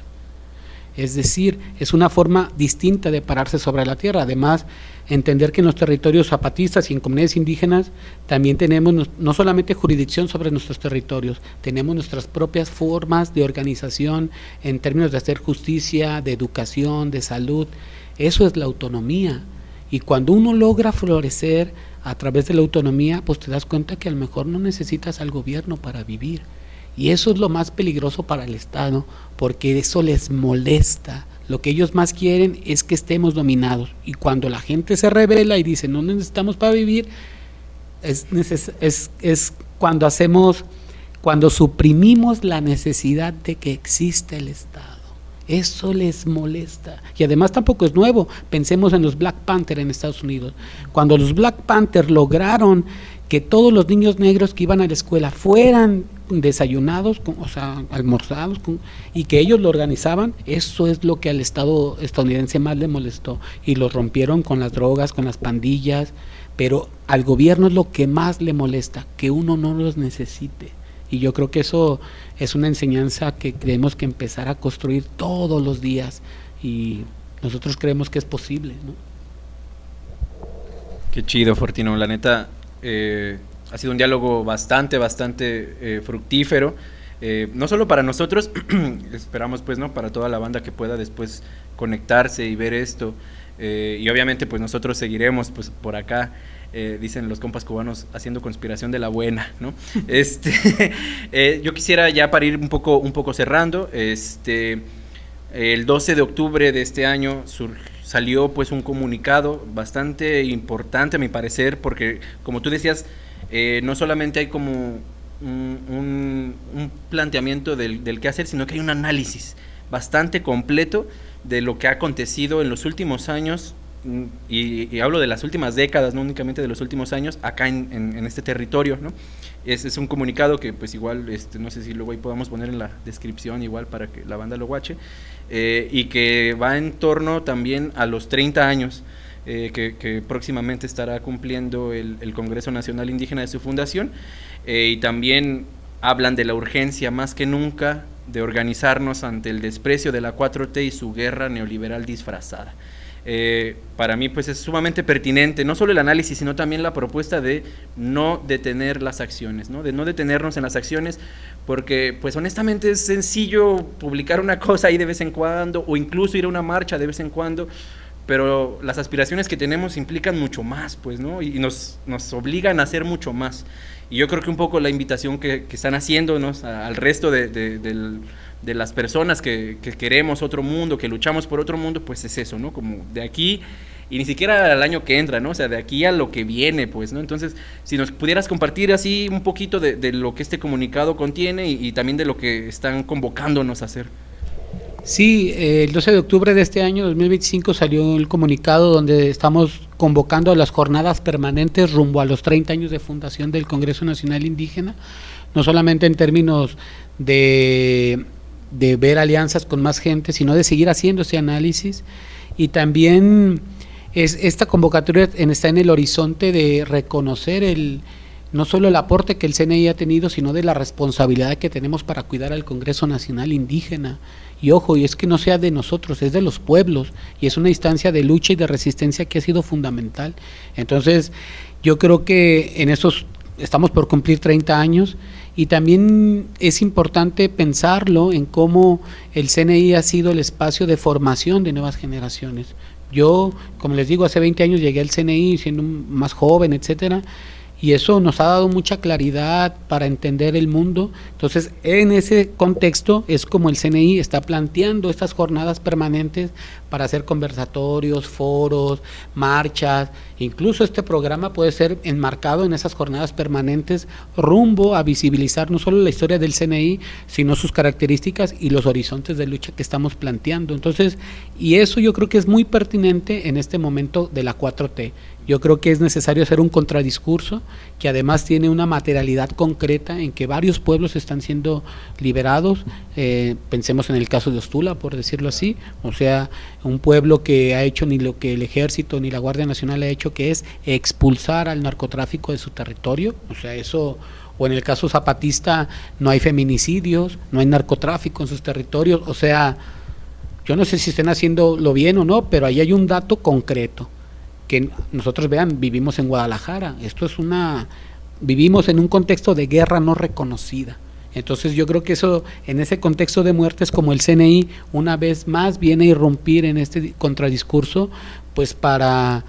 Es decir, es una forma distinta de pararse sobre la tierra. Además, entender que en los territorios zapatistas y en comunidades indígenas también tenemos no solamente jurisdicción sobre nuestros territorios, tenemos nuestras propias formas de organización en términos de hacer justicia, de educación, de salud. Eso es la autonomía. Y cuando uno logra florecer a través de la autonomía, pues te das cuenta que a lo mejor no necesitas al gobierno para vivir. Y eso es lo más peligroso para el Estado, porque eso les molesta. Lo que ellos más quieren es que estemos dominados. Y cuando la gente se rebela y dice no necesitamos para vivir, es cuando cuando suprimimos la necesidad de que exista el Estado. Eso les molesta. Y además tampoco es nuevo. Pensemos en los Black Panther en Estados Unidos. Cuando los Black Panther lograron que todos los niños negros que iban a la escuela fueran desayunados, o sea, almorzados, y que ellos lo organizaban, eso es lo que al Estado estadounidense más le molestó. Y lo rompieron con las drogas, con las pandillas, pero al gobierno es lo que más le molesta, que uno no los necesite. Y yo creo que eso es una enseñanza que tenemos que empezar a construir todos los días, y nosotros creemos que es posible, ¿no? Qué chido, Fortino, la neta, ha sido un diálogo bastante fructífero, no solo para nosotros, esperamos pues, ¿no?, para toda la banda que pueda después conectarse y ver esto, y obviamente pues nosotros seguiremos pues por acá. Dicen los compas cubanos, haciendo conspiración de la buena, ¿no? Yo quisiera ya para ir un poco cerrando, el 12 de octubre de este año salió pues un comunicado bastante importante a mi parecer, porque como tú decías, no solamente hay como un planteamiento del qué hacer, sino que hay un análisis bastante completo de lo que ha acontecido en los últimos años. Y hablo de las últimas décadas, no únicamente de los últimos años, acá en este territorio, ¿no? Es un comunicado que pues igual, no sé si luego ahí podamos poner en la descripción igual para que la banda lo guache, y que va en torno también a los 30 años que próximamente estará cumpliendo el Congreso Nacional Indígena de su fundación, y también hablan de la urgencia más que nunca de organizarnos ante el desprecio de la 4T y su guerra neoliberal disfrazada. Para mí pues es sumamente pertinente no solo el análisis, sino también la propuesta de no detener las acciones, ¿no? De no detenernos en las acciones, porque pues honestamente es sencillo publicar una cosa ahí de vez en cuando, o incluso ir a una marcha de vez en cuando, pero las aspiraciones que tenemos implican mucho más, pues, ¿no? Y nos obligan a hacer mucho más. Y yo creo que un poco la invitación que están haciéndonos al resto de las personas que queremos otro mundo, que luchamos por otro mundo, pues es eso, ¿no? Como de aquí, y ni siquiera al año que entra, ¿no? O sea, de aquí a lo que viene, pues, ¿no? Entonces, si nos pudieras compartir así un poquito de lo que este comunicado contiene y también de lo que están convocándonos a hacer. Sí, el 12 de octubre de este año 2025 salió el comunicado donde estamos convocando a las jornadas permanentes rumbo a los 30 años de fundación del Congreso Nacional Indígena, no solamente en términos de ver alianzas con más gente, sino de seguir haciendo ese análisis, y también esta convocatoria está en el horizonte de reconocer no solo el aporte que el CNI ha tenido, sino de la responsabilidad que tenemos para cuidar al Congreso Nacional Indígena. Y ojo, y es que no sea de nosotros, es de los pueblos, y es una instancia de lucha y de resistencia que ha sido fundamental. Entonces, yo creo que en esos estamos por cumplir 30 años, y también es importante pensarlo en cómo el CNI ha sido el espacio de formación de nuevas generaciones. Yo, como les digo, hace 20 años llegué al CNI siendo más joven, etcétera, y eso nos ha dado mucha claridad para entender el mundo. Entonces, en ese contexto es como el CNI está planteando estas jornadas permanentes para hacer conversatorios, foros, marchas. Incluso este programa puede ser enmarcado en esas jornadas permanentes rumbo a visibilizar no solo la historia del CNI, sino sus características y los horizontes de lucha que estamos planteando. Entonces, y eso yo creo que es muy pertinente en este momento de la 4T. Yo creo que es necesario hacer un contradiscurso que además tiene una materialidad concreta en que varios pueblos están siendo liberados. Pensemos en el caso de Ostula, por decirlo así, o sea, un pueblo que ha hecho ni lo que el Ejército ni la Guardia Nacional ha hecho, que es expulsar al narcotráfico de su territorio. O sea, eso, o en el caso zapatista, no hay feminicidios, no hay narcotráfico en sus territorios. O sea, yo no sé si estén haciéndolo bien o no, pero ahí hay un dato concreto. Que nosotros vean, vivimos en Guadalajara, vivimos en un contexto de guerra no reconocida. Entonces yo creo que eso, en ese contexto de muertes, como el CNI una vez más viene a irrumpir en este contradiscurso, pues para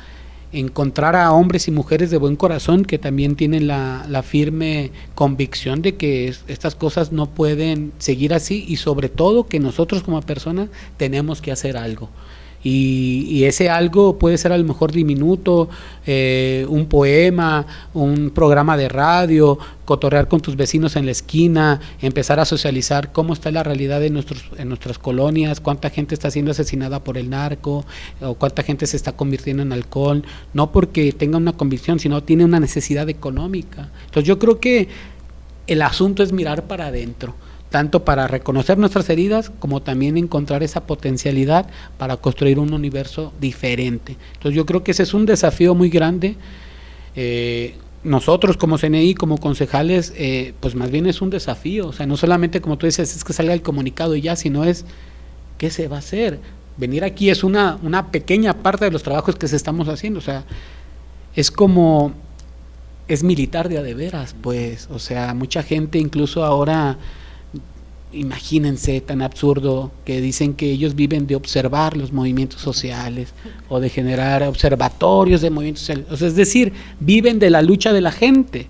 encontrar a hombres y mujeres de buen corazón que también tienen la firme convicción de que estas cosas no pueden seguir así, y sobre todo que nosotros como personas tenemos que hacer algo. y ese algo puede ser a lo mejor diminuto, un poema, un programa de radio, cotorrear con tus vecinos en la esquina, empezar a socializar cómo está la realidad en nuestras colonias, cuánta gente está siendo asesinada por el narco, o cuánta gente se está convirtiendo en alcohol, no porque tenga una convicción, sino tiene una necesidad económica. Entonces yo creo que el asunto es mirar para adentro, tanto para reconocer nuestras heridas como también encontrar esa potencialidad para construir un universo diferente. Entonces yo creo que ese es un desafío muy grande. Nosotros como CNI, como concejales, pues más bien es un desafío, o sea, no solamente como tú dices, es que salga el comunicado y ya, sino es ¿qué se va a hacer? Venir aquí es una pequeña parte de los trabajos que se estamos haciendo, o sea, es como, es militar de a de veras, pues, o sea, mucha gente incluso ahora, imagínense tan absurdo que dicen que ellos viven de observar los movimientos sociales o de generar observatorios de movimientos sociales, o sea, es decir, viven de la lucha de la gente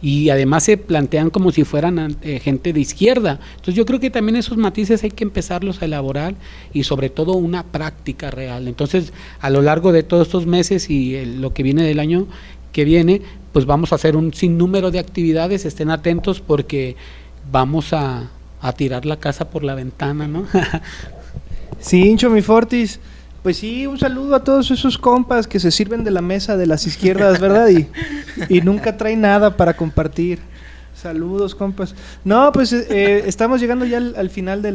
y además se plantean como si fueran gente de izquierda. Entonces yo creo que también esos matices hay que empezarlos a elaborar y sobre todo una práctica real. Entonces a lo largo de todos estos meses y lo que viene del año que viene, pues vamos a hacer un sinnúmero de actividades, estén atentos porque vamos a tirar la casa por la ventana, ¿no? Sí, Incho mi Fortis, pues sí, un saludo a todos esos compas que se sirven de la mesa de las izquierdas, ¿verdad? Y nunca traen nada para compartir. Saludos, compas. No, pues estamos llegando ya al final de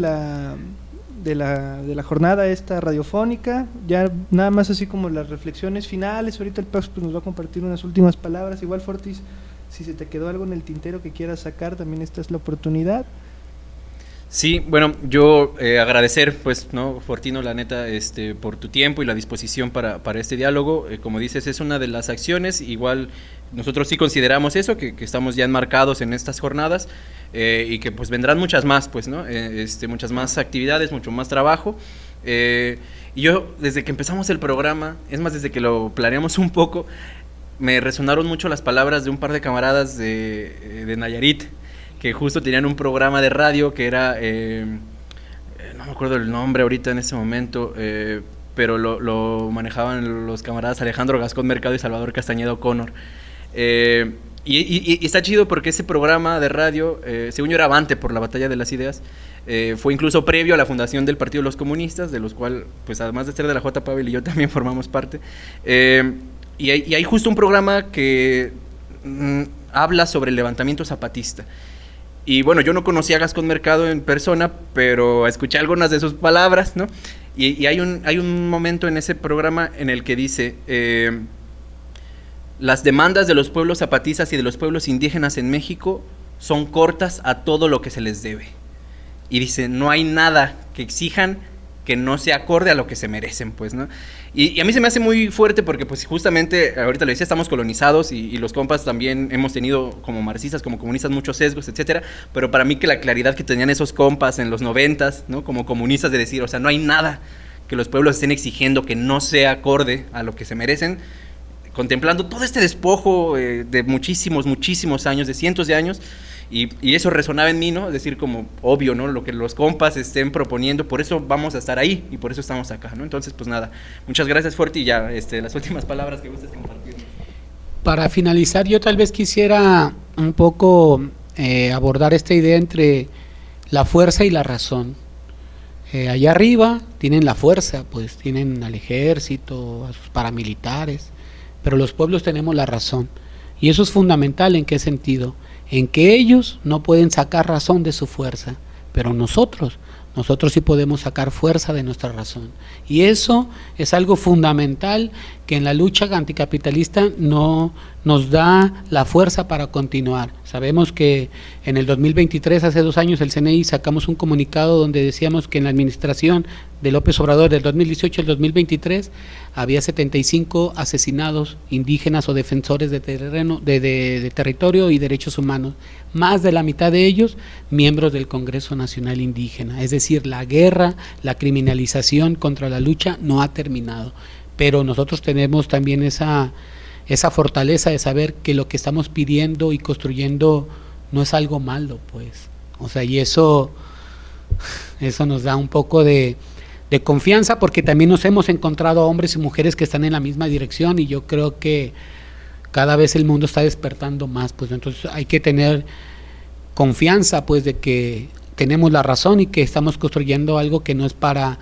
la jornada esta radiofónica, ya nada más así como las reflexiones finales. Ahorita el Pax pues nos va a compartir unas últimas palabras. Igual, Fortis, si se te quedó algo en el tintero que quieras sacar, también esta es la oportunidad. Sí, bueno, yo agradecer, pues, ¿no, Fortino, la neta, por tu tiempo y la disposición para este diálogo. Como dices, es una de las acciones, igual nosotros sí consideramos eso, que estamos ya enmarcados en estas jornadas y que pues vendrán muchas más, pues, ¿no? Muchas más actividades, mucho más trabajo. Y yo, desde que empezamos el programa, es más, desde que lo planeamos un poco, me resonaron mucho las palabras de un par de camaradas de Nayarit, que justo tenían un programa de radio que era, no me acuerdo el nombre ahorita en ese momento, pero lo manejaban los camaradas Alejandro Gascón Mercado y Salvador Castañeda O'Connor. Y está chido porque ese programa de radio, según yo era Avante por la Batalla de las Ideas, fue incluso previo a la fundación del Partido de los Comunistas, de los cuales, pues además de ser de la J. Pavel y yo también formamos parte. Y hay justo un programa que habla sobre el levantamiento zapatista. Y bueno, yo no conocía a Gascón Mercado en persona, pero escuché algunas de sus palabras, ¿no? Y hay un momento en ese programa en el que dice, las demandas de los pueblos zapatistas y de los pueblos indígenas en México son cortas a todo lo que se les debe. Y dice, no hay nada que exijan que no se acorde a lo que se merecen, pues, ¿no? Y a mí se me hace muy fuerte porque, pues, justamente, ahorita lo decía, estamos colonizados y los compas también hemos tenido, como marxistas, como comunistas, muchos sesgos, etcétera, pero para mí que la claridad que tenían esos compas en los 90s, ¿no? Como comunistas, de decir, o sea, no hay nada que los pueblos estén exigiendo que no sea acorde a lo que se merecen, contemplando todo este despojo de muchísimos años, de cientos de años. Y eso resonaba en mí, ¿no? Es decir, como obvio, ¿no? Lo que los compas estén proponiendo, por eso vamos a estar ahí y por eso estamos acá, ¿no? Entonces, pues nada, muchas gracias, Forti, y ya las últimas palabras que gustes compartir. Para finalizar, yo tal vez quisiera un poco abordar esta idea entre la fuerza y la razón. Allá arriba tienen la fuerza, pues tienen al ejército, a sus paramilitares, pero los pueblos tenemos la razón. Y eso es fundamental. ¿En qué sentido? En que ellos no pueden sacar razón de su fuerza, pero nosotros sí podemos sacar fuerza de nuestra razón. Y eso es algo fundamental que en la lucha anticapitalista no nos da la fuerza para continuar. Sabemos que en el 2023, hace 2 años, el CNI sacamos un comunicado donde decíamos que en la administración de López Obrador del 2018 al 2023 había 75 asesinados indígenas o defensores de terreno, de territorio y derechos humanos, más de la mitad de ellos miembros del Congreso Nacional Indígena. Es decir, la guerra, la criminalización contra la lucha no ha terminado, pero nosotros tenemos también esa fortaleza de saber que lo que estamos pidiendo y construyendo no es algo malo, pues. O sea, y eso nos da un poco de confianza, porque también nos hemos encontrado hombres y mujeres que están en la misma dirección, y yo creo que cada vez el mundo está despertando más, pues entonces hay que tener confianza, pues, de que tenemos la razón y que estamos construyendo algo que no es para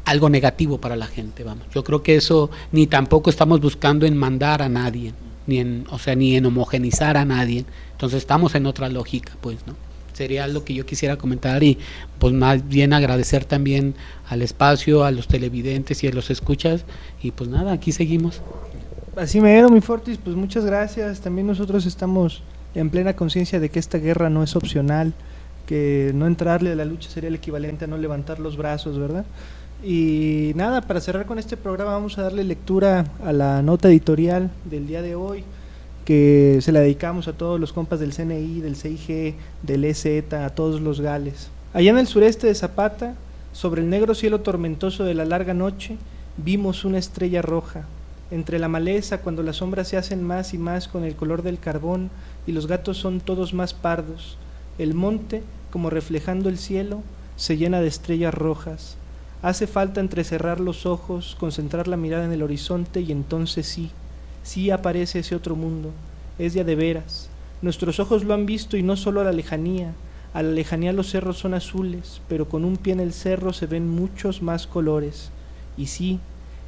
algo negativo para la gente, vamos. Yo creo que eso, ni tampoco estamos buscando en mandar a nadie, ni en homogenizar a nadie. Entonces estamos en otra lógica, pues, ¿no? Sería lo que yo quisiera comentar, y pues más bien agradecer también al espacio, a los televidentes y a los escuchas, y pues nada, aquí seguimos. Así mero, mi Fortis, pues muchas gracias. También nosotros estamos en plena conciencia de que esta guerra no es opcional, que no entrarle a la lucha sería el equivalente a no levantar los brazos, ¿verdad? Y nada, para cerrar con este programa vamos a darle lectura a la nota editorial del día de hoy, que se la dedicamos a todos los compas del CNI, del CIG, del EZ, a todos los gales. Allá en el sureste de Zapata, sobre el negro cielo tormentoso de la larga noche, vimos una estrella roja. Entre la maleza, cuando las sombras se hacen más y más con el color del carbón y los gatos son todos más pardos, el monte, como reflejando el cielo, se llena de estrellas rojas. Hace falta entrecerrar los ojos, concentrar la mirada en el horizonte, y entonces sí aparece ese otro mundo. Es ya de veras. Nuestros ojos lo han visto, y no solo a la lejanía. A la lejanía los cerros son azules, pero con un pie en el cerro se ven muchos más colores. Y sí,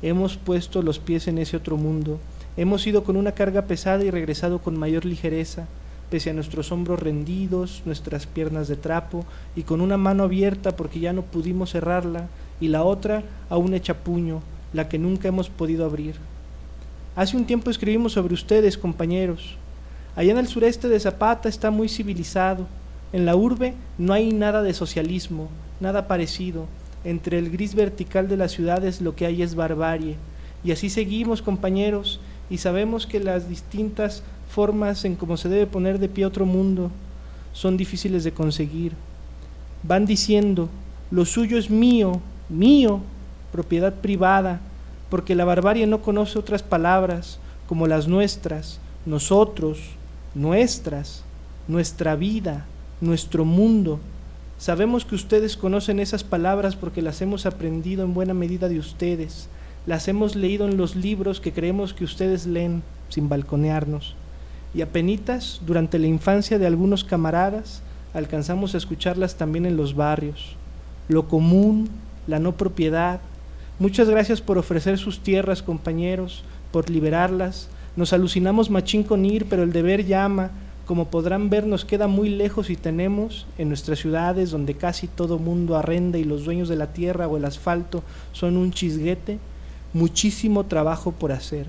hemos puesto los pies en ese otro mundo. Hemos ido con una carga pesada y regresado con mayor ligereza, pese a nuestros hombros rendidos, nuestras piernas de trapo, y con una mano abierta porque ya no pudimos cerrarla, y la otra aún hecha puño, la que nunca hemos podido abrir. Hace un tiempo escribimos sobre ustedes, compañeros. Allá en el sureste de Zapata está muy civilizado. En la urbe no hay nada de socialismo, nada parecido. Entre el gris vertical de las ciudades lo que hay es barbarie. Y así seguimos, compañeros, y sabemos que las distintas formas en cómo se debe poner de pie otro mundo son difíciles de conseguir. Van diciendo, lo suyo es mío, propiedad privada, porque la barbarie no conoce otras palabras como las nuestras, nosotros, nuestras, nuestra vida, nuestro mundo. Sabemos que ustedes conocen esas palabras porque las hemos aprendido en buena medida de ustedes, las hemos leído en los libros que creemos que ustedes leen sin balconearnos, y apenitas durante la infancia de algunos camaradas alcanzamos a escucharlas también en los barrios. Lo común, la no propiedad. Muchas gracias por ofrecer sus tierras, compañeros, por liberarlas. Nos alucinamos machín con ir, pero el deber llama. Como podrán ver, nos queda muy lejos, y tenemos, en nuestras ciudades, donde casi todo mundo arrenda y los dueños de la tierra o el asfalto son un chisguete, muchísimo trabajo por hacer.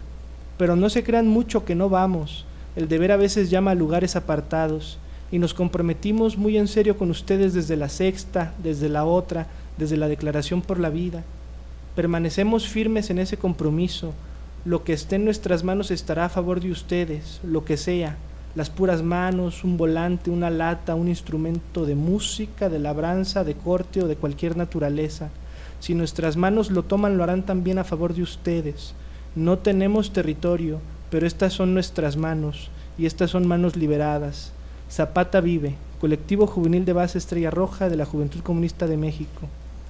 Pero no se crean mucho que no vamos. El deber a veces llama a lugares apartados, y nos comprometimos muy en serio con ustedes desde la sexta, desde la otra, desde la Declaración por la Vida. Permanecemos firmes en ese compromiso. Lo que esté en nuestras manos estará a favor de ustedes, lo que sea, las puras manos, un volante, una lata, un instrumento de música, de labranza, de corte o de cualquier naturaleza. Si nuestras manos lo toman, lo harán también a favor de ustedes. No tenemos territorio, pero estas son nuestras manos, y estas son manos liberadas. Zapata vive, colectivo juvenil de base Estrella Roja de la Juventud Comunista de México.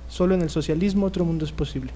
Solo en el socialismo otro mundo es posible.